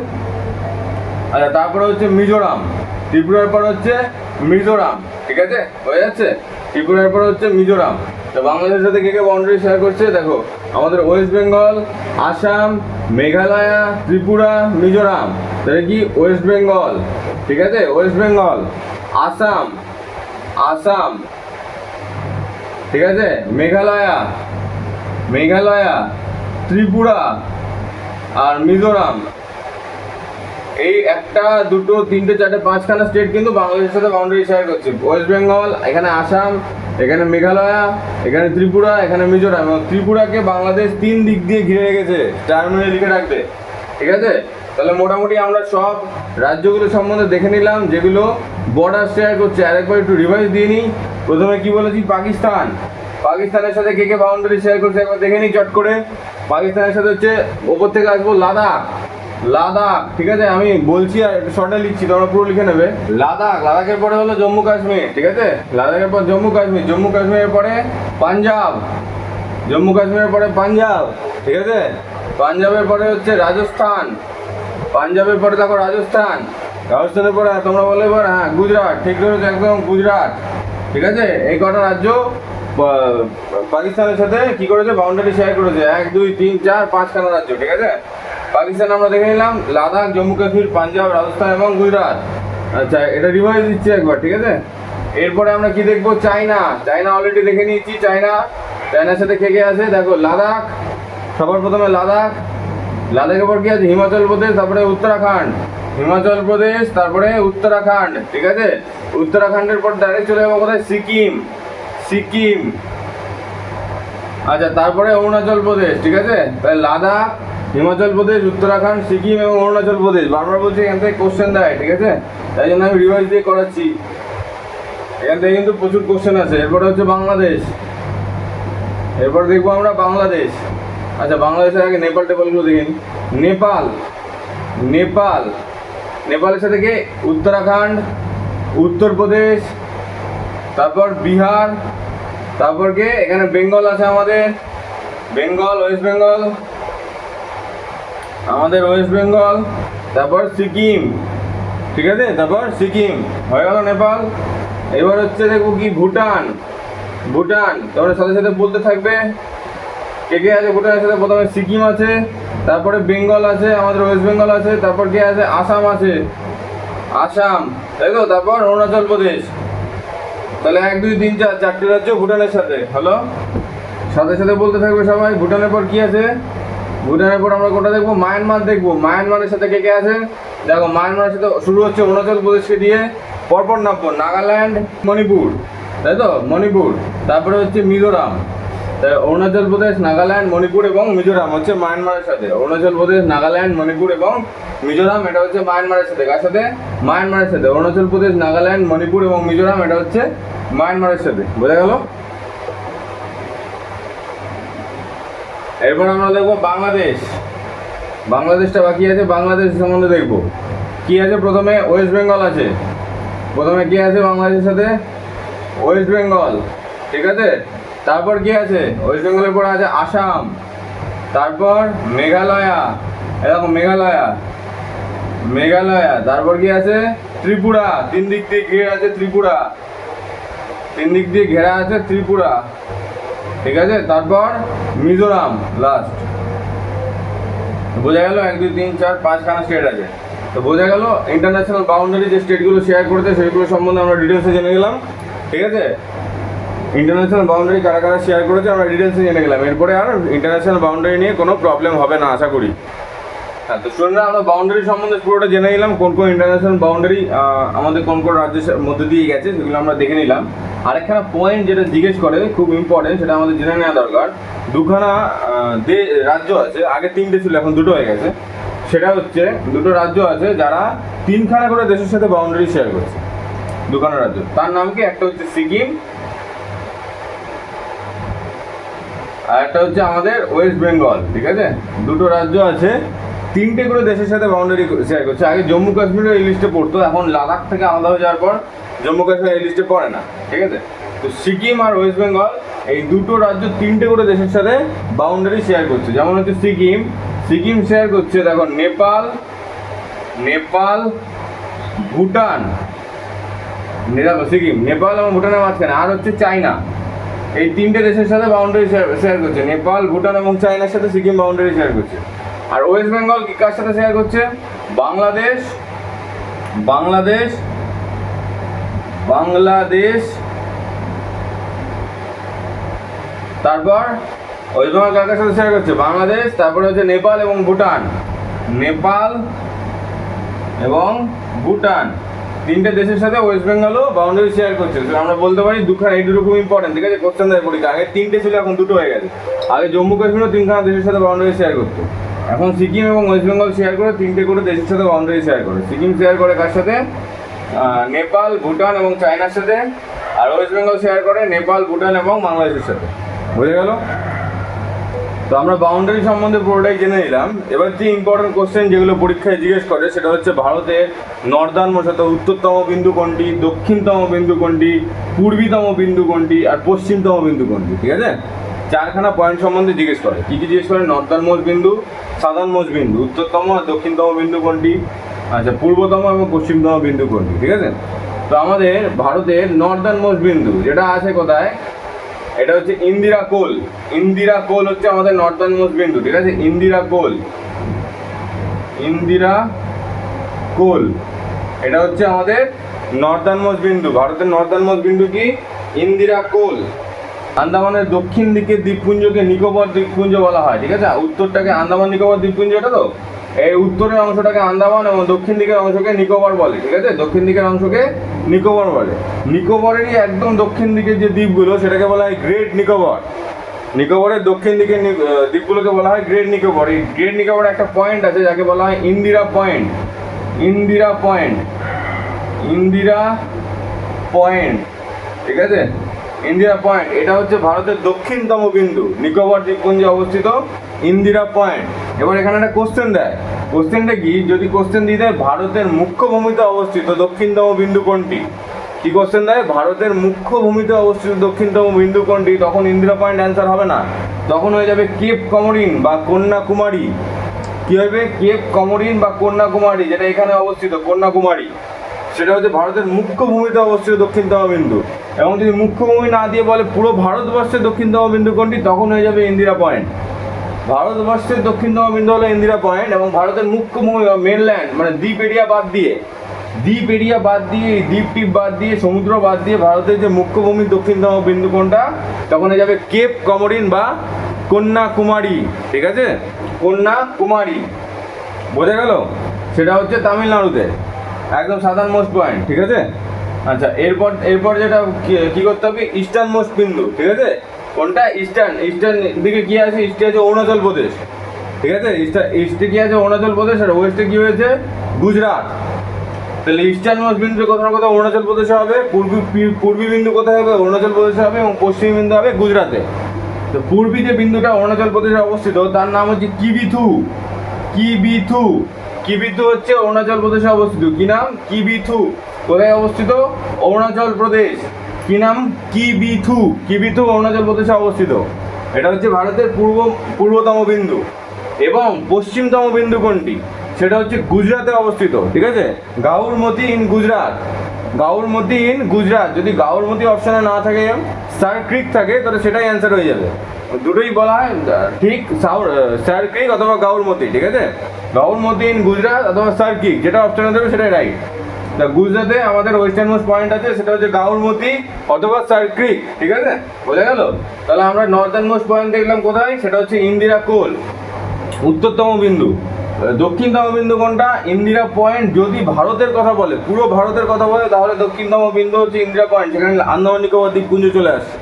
আচ্ছা, তারপরে হচ্ছে মিজোরাম, ত্রিপুরার পর হচ্ছে মিজোরাম, ঠিক আছে, হয়ে যাচ্ছে, ত্রিপুরার পর হচ্ছে মিজোরাম। তো বাংলাদেশের সাথে কে কে বাউন্ডারি শেয়ার করছে দেখো, আমাদের ওয়েস্ট বেঙ্গল, আসাম, মেঘালয়া, ত্রিপুরা, মিজোরাম। তাহলে কি ওয়েস্ট বেঙ্গল, ঠিক আছে, ওয়েস্ট বেঙ্গল, আসাম, আসাম, ঠিক আছে, মেঘালয়া, মেঘালয়া, ত্রিপুরা আর মিজোরাম। এই একটা দুটো তিনটে চারটে পাঁচখানা স্টেট কিন্তু বাংলাদেশের সাথে বাউন্ডারি শেয়ার করছে। ওয়েস্ট বেঙ্গল, এখানে আসাম, এখানে মেঘালয়া, এখানে ত্রিপুরা, এখানে মিজোরাম। এবং ত্রিপুরাকে বাংলাদেশ 3 দিক দিয়ে ঘিরে রেখেছে, টার্মিনাল লিখে রাখবে, ঠিক আছে। তাহলে মোটামুটি আমরা সব রাজ্যগুলো সম্বন্ধে দেখে নিলাম যেগুলো বর্ডার শেয়ার করছে। আরেকবার একটু রিভাইজ দিয়ে নিই। প্রথমে কি বলেছি, পাকিস্তান, পাকিস্তানের সাথে কে কে বাউন্ডারি শেয়ার করছে একবার দেখে নিই চট করে। পাকিস্তানের সাথে হচ্ছে ওপর থেকে আসবো লাদাখ, লাদাখ, ঠিক আছে, আমি বলছি আর শর্টে লিখছি, তোমরা পুরো লিখে নেবে। লাদাখ, লাদাখের পরে হলো জম্মু কাশ্মীর, ঠিক আছে, লাদাখের পর জম্মু কাশ্মীর, জম্মু কাশ্মীরের পরে পাঞ্জাব, জম্মু কাশ্মীরের পরে পাঞ্জাব, ঠিক আছে, পাঞ্জাবের পরে হচ্ছে রাজস্থান, পাঞ্জাবের পরে দেখো রাজস্থান, রাজস্থানের পরে তোমরা বললে এবার হ্যাঁ গুজরাট, ঠিক ধরেছো একদম গুজরাট, ঠিক আছে। এই কটা রাজ্য পাকিস্তানের সাথে কি করেছে, বাউন্ডারি শেয়ার করেছে, 1 2 3 4 5খানা রাজ্য, ঠিক আছে। পাকিস্তান আমরা দেখে নিলাম, লাদাখ, জম্মু কাশ্মীর, পাঞ্জাব, রাজস্থান এবং গুজরাট। আচ্ছা, এটা রিভাইজ দিচ্ছি একবার, ঠিক আছে। এরপরে আমরা কি দেখবো, চায়না, চায়না অলরেডি দেখে নিয়েছি। চায়নার সাথে কে কে আছে দেখো, লাদাখ, সবার প্রথমে লাদাখ, লাদাখের পর কি আছে, হিমাচল প্রদেশ, তারপরে উত্তরাখণ্ড, হিমাচল প্রদেশ, তারপরে উত্তরাখণ্ড, ঠিক আছে। উত্তরাখণ্ডের পর ডাইরেক্ট চলে যাবো কোথায়, সিকিম, সিকিম। আচ্ছা, তারপরে অরুণাচল প্রদেশ, ঠিক আছে। তাহলে লাদাখ, হিমাচল প্রদেশ, উত্তরাখণ্ড, সিকিম এবং অরুণাচল প্রদেশ। বারবার বলছি এখান থেকে কোশ্চেন দেয়, ঠিক আছে, তাই জন্য আমি রিভাইজ দিয়ে করাচ্ছি। এখান থেকে কিন্তু প্রচুর কোশ্চেন আছে। এরপরে হচ্ছে বাংলাদেশ, এরপর দেখবো আমরা বাংলাদেশ। আচ্ছা, বাংলাদেশের আগে নেপাল টেপালগুলো দেখে নিই। নেপাল, নেপাল, নেপালের সাথে কে, উত্তরাখণ্ড, উত্তরপ্রদেশ, তারপর বিহার, তারপর কে, এখানে বেঙ্গল আছে আমাদের, বেঙ্গল, ওয়েস্ট বেঙ্গল, আমাদের ওয়েস্ট বেঙ্গল, তারপর সিকিম, ঠিক আছে, তারপর সিকিম হয়ে গেল নেপাল। এবার হচ্ছে দেখবো কি, ভুটান, ভুটান, তোমরা সাথে সাথে বলতে থাকবে কে কে আছে ভুটানের সাথে। প্রথমে সিকিম আছে, তারপরে বেঙ্গল আছে, আমাদের ওয়েস্ট বেঙ্গল আছে, তারপর কে আছে, আসাম আছে, আসাম, তাই তো, তারপর অরুণাচল প্রদেশ। তাহলে 1 2 3 4 চারটে রাজ্য ভুটানের সাথে হলো। সাথে সাথে বলতে থাকবে সবাই। ভুটানের পর কি আছে, ভুটানের পর আমরা কোনটা দেখবো, মায়ানমার দেখবো। মায়ানমারের সাথে কে কে আছে দেখো, মায়ানমারের সাথে শুরু হচ্ছে অরুণাচল প্রদেশকে দিয়ে, পরপর নামবো নাগাল্যান্ড, মণিপুর, তাই তো, মণিপুর, তারপরে হচ্ছে মিজোরাম। তাই অরুণাচল প্রদেশ, নাগাল্যান্ড, মণিপুর এবং মিজোরাম হচ্ছে মায়ানমারের সাথে। অরুণাচল প্রদেশ, নাগাল্যান্ড, মণিপুর এবং মিজোরাম, এটা হচ্ছে মায়ানমারের সাথে। কার সাথে, মায়ানমারের সাথে। অরুণাচল প্রদেশ, নাগাল্যান্ড, মণিপুর এবং মিজোরাম, এটা হচ্ছে মায়ানমারের সাথে। বোঝা গেল। এরপর আমরা দেখবো বাংলাদেশ, বাংলাদেশটা বাকি আছে। বাংলাদেশ সম্বন্ধে দেখবো কি আছে। প্রথমে ওয়েস্ট বেঙ্গল আছে, প্রথমে কি আছে বাংলাদেশের সাথে, ওয়েস্ট বেঙ্গল, ঠিক আছে। তারপর কি আছে, ওয়েস্ট বেঙ্গলের পর আছে আসাম, তারপর মেঘালয়া, এরকম মেঘালয়া, মেঘালয়, তারপর কি আছে ত্রিপুরা, তিন দিক দিয়ে ঘিরে আছে ত্রিপুরা, তিন দিক দিয়ে ঘেরা আছে ত্রিপুরা, ঠিক আছে। তারপর মিজোরাম লাস্ট। বোঝা গেল 1 2 3 4 5খানা স্টেট আছে। তো বোঝা গেল ইন্টারন্যাশনাল বাউন্ডারি যে স্টেটগুলো শেয়ার করেছে সেইগুলো সম্বন্ধে আমরা ডিটেলসে জেনে গেলাম, ঠিক আছে। ইন্টারন্যাশনাল বাউন্ডারি কারা কারা শেয়ার করেছে আমরা ডিটেলসে জেনে গেলাম। এরপরে আর ইন্টারন্যাশনাল বাউন্ডারি নিয়ে কোনো প্রবলেম হবে না আশা করি। হ্যাঁ, তো শুনুন, আমরা বাউন্ডারি সম্বন্ধে পুরোটা জেনে নিলাম, কোন কোন ইন্টারন্যাশনাল বাউন্ডারি আমাদের কোন কোন রাজ্যের মধ্যে দিয়ে গেছে সেগুলো আমরা দেখে নিলাম। আরেকখানা পয়েন্ট যেটা জিজ্ঞেস করে খুব ইম্পর্টেন্ট, সেটা আমাদের জেনে নেওয়া দরকার। দুখানা রাজ্য আছে, আগে 3টে ছিল এখন 2টো হয়ে গেছে। সেটা হচ্ছে 2টো রাজ্য আছে যারা 3খানা করে দেশের সাথে বাউন্ডারি শেয়ার করছে। 2খানা রাজ্য, তার নাম কি? একটা হচ্ছে সিকিম আর একটা হচ্ছে আমাদের ওয়েস্ট বেঙ্গল, ঠিক আছে। 2টো রাজ্য আছে, 3টে করে দেশের সাথে বাউন্ডারি শেয়ার করছে। আগে জম্মু কাশ্মীরের এই লিস্টে পড়তো, এখন লাদাখ থেকে আলাদা হয়ে যাওয়ার পর জম্মু কাশ্মীর এই লিস্টে পড়ে না, ঠিক আছে। তো সিকিম আর ওয়েস্ট বেঙ্গল এই 2টো রাজ্য 3টে করে দেশের সাথে বাউন্ডারি শেয়ার করছে। যেমন হচ্ছে সিকিম শেয়ার করছে, দেখো নেপাল ভুটান, দেখো সিকিম নেপাল এবং ভুটানের মাঝখানে, আর হচ্ছে চায়না। এই 3টে দেশের সাথে বাউন্ডারি শেয়ার করছে, নেপাল ভুটান এবং চায়নার সাথে সিকিম বাউন্ডারি শেয়ার করছে। আর ওয়েস্ট বেঙ্গল কি কার সাথে শেয়ার করছে? বাংলাদেশ তারপর ওয়েস্ট বেঙ্গল কার সাথে শেয়ার করছে? বাংলাদেশ, তারপরে হচ্ছে নেপাল এবং ভুটান, 3টে দেশের সাথে ওয়েস্ট বেঙ্গলও বাউন্ডারি শেয়ার করছে। আমরা বলতে পারি দুখানা, এই দুটো খুব ইম্পর্টেন্ট, ঠিক আছে। কোশ্চেন দেয় পরীক্ষা, আগে 3টে ছিল এখন 2টো হয়ে গেছে। আগে জম্মু কাশ্মীরও 3খানা দেশের সাথে বাউন্ডারি শেয়ার করতো, এখন সিকিম এবং ওয়েস্ট বেঙ্গল শেয়ার করে 3টে করে দেশের সাথে বাউন্ডারি শেয়ার করে। সিকিম শেয়ার করে কার সাথে? নেপাল ভুটান এবং চায়নার সাথে। আর ওয়েস্ট বেঙ্গল শেয়ার করে নেপাল ভুটান এবং বাংলাদেশের সাথে। বুঝে গেল? তো আমরা বাউন্ডারি সম্বন্ধে পুরোটাই জেনে নিলাম। এবার যে ইম্পর্টেন্ট কোশ্চেন যেগুলো পরীক্ষায় জিজ্ঞেস করে সেটা হচ্ছে ভারতের নর্দার্ন মোস্ট উত্তরতম বিন্দু কোনটি, দক্ষিণতম বিন্দু কোনটি, পূর্বীতম বিন্দু কোনটি আর পশ্চিমতম বিন্দু কোনটি, ঠিক আছে। 4খানা পয়েন্ট সম্বন্ধে জিজ্ঞেস করে। কী কী জিজ্ঞেস করে? নর্দার্ন মোস্ট বিন্দু, সাদার্ন মোস্ট বিন্দু, উত্তরতম আর দক্ষিণতম বিন্দু কোনটি, আচ্ছা পূর্বতম এবং পশ্চিমতম বিন্দু কোনটি, ঠিক আছে। তো আমাদের ভারতের নর্দার্ন মোস্ট বিন্দু যেটা আছে কোথায়? এটা হচ্ছে ইন্দিরা কোল হচ্ছে আমাদের নর্দার্ন মোস্ট বিন্দু, ঠিক আছে। ইন্দিরা কোল এটা হচ্ছে আমাদের নর্দার্ন মোস্ট বিন্দু। ভারতের নর্দার্ন মোস্ট বিন্দু কি? ইন্দিরা কোল। আন্দামানের দক্ষিণ দিকে দ্বীপপুঞ্জকে নিকোবর দ্বীপপুঞ্জ বলা হয়, ঠিক আছে। উত্তরটাকে আন্দামান নিকোবর দ্বীপপুঞ্জ, এটা তো এই উত্তরের অংশটাকে আন্দামান এবং দক্ষিণ দিকের অংশকে নিকোবর বলে, ঠিক আছে। দক্ষিণ দিকের অংশকে নিকোবর বলে। নিকোবরেরই একদম দক্ষিণ দিকের যে দ্বীপগুলো সেটাকে বলা হয় গ্রেট নিকোবর। নিকোবরের দক্ষিণ দিকের দ্বীপগুলোকে বলা হয় গ্রেট নিকোবর। এই গ্রেট নিকোবরে একটা পয়েন্ট আছে যাকে বলা হয় ইন্দিরা পয়েন্ট, ঠিক আছে। ইন্দিরা পয়েন্ট এটা হচ্ছে ভারতের দক্ষিণতম বিন্দু, নিকোবর দ্বীপপুঞ্জে অবস্থিত ইন্দিরা পয়েন্ট। এবার এখানে একটা কোশ্চেন দেয়, কোশ্চেনটা কি? যদি কোশ্চেন দিয়ে দেয় ভারতের মুখ্য ভূমিতে অবস্থিত দক্ষিণতম বিন্দু কোনটি, কি কোশ্চেন দেয়? ভারতের মুখ্য ভূমিতে অবস্থিত দক্ষিণতম বিন্দু কোনটি, তখন ইন্দিরা পয়েন্ট অ্যান্সার হবে না, তখন হয়ে যাবে কেপ কমোরিন বা কন্যাকুমারী। কি হবে? কেপ কমোরিন বা কন্যাকুমারী, যেটা এখানে অবস্থিত কন্যাকুমারী, সেটা হচ্ছে ভারতের মুখ্য ভূমিতে অবস্থিত দক্ষিণতম বিন্দু। এবং যদি মুখ্য ভূমি না দিয়ে বলে পুরো ভারতবর্ষের দক্ষিণতম বিন্দু কোনটি, তখন হয়ে যাবে ইন্দিরা পয়েন্ট। ভারতবর্ষের দক্ষিণতম বিন্দু হলো ইন্দিরা পয়েন্ট এবং ভারতের মুখ্য ভূমি মেনল্যান্ড মানে দ্বীপ এরিয়া বাদ দিয়ে দ্বীপ টিপ বাদ দিয়ে সমুদ্র বাদ দিয়ে ভারতের যে মুখ্য ভূমির দক্ষিণতম বিন্দু কোনটা, তখন হয়ে যাবে কেপ কমোরিন বা কন্যাকুমারী, ঠিক আছে। কন্যাকুমারী, বোঝা গেল? সেটা হচ্ছে তামিলনাড়ুতে, একদম সাধারণ মোস্ট পয়েন্ট, ঠিক আছে। আচ্ছা এরপর যেটা কি করতে হবে? ইস্টার্ন মোস্ট বিন্দু, ঠিক আছে। কোনটা? ইস্টার্ন দিকে কি আছে? ইস্টে আছে অরুণাচল প্রদেশ, ঠিক আছে। ইস্টে কি আছে? অরুণাচল প্রদেশ। আর ওয়েস্টে কি হয়েছে? গুজরাট। তাহলে ইস্টার্ন মোস্ট বিন্দু কোথাও না কোথাও অরুণাচল প্রদেশে হবে, পূর্বী বিন্দু কোথায় হবে? অরুণাচল প্রদেশে হবে এবং পশ্চিম বিন্দু হবে গুজরাটে। তো পূর্বী যে বিন্দুটা অরুণাচল প্রদেশে অবস্থিত তার নাম হচ্ছে কিবিথু হচ্ছে অরুণাচল প্রদেশে অবস্থিত। কি নাম? কিবিথু। কোথায় অবস্থিত? অরুণাচল প্রদেশ। কি নাম? কিবিথু অরুণাচল প্রদেশে অবস্থিত। এটা হচ্ছে ভারতের পূর্বতম বিন্দু। এবং পশ্চিমতম বিন্দু কোনটি? সেটা হচ্ছে গুজরাটে অবস্থিত, ঠিক আছে। গাউরমতি ইন গুজরাট, গাউরমতি ইন গুজরাট। যদি গাউরমতি অপশনে না থাকে, স্যার ক্রিক থাকে, তাহলে সেটাই অ্যান্সার হয়ে যাবে। দুটোই বলা হয় ঠিক, স্যার ক্রিক অথবা গাউরমতি, ঠিক আছে। গাউরমতি ইন গুজরাট অথবা স্যার ক্রিক, যেটা অপশনে দেবে সেটাই রাইট। তা গুজরাটে আমাদের ওয়েস্টার্ন মোস্ট পয়েন্ট আছে, সেটা হচ্ছে গাউরমতি অথবা স্যার ক্রিক, ঠিক আছে, বোঝা গেল। তাহলে আমরা নর্দার্ন মোস্ট পয়েন্ট দেখলাম কোথায়, সেটা হচ্ছে ইন্দিরা কোল, উত্তরতম বিন্দু। দক্ষিণতম বিন্দু কোনটা, ইন্দিরা পয়েন্ট। যদি ভারতের কথা বলে, পুরো ভারতের কথা বলে, তাহলে দক্ষিণতম বিন্দু হচ্ছে ইন্দিরা পয়েন্ট, সেখানে আন্দামান নিকোবর দ্বীপপুঞ্জ চলে আসে।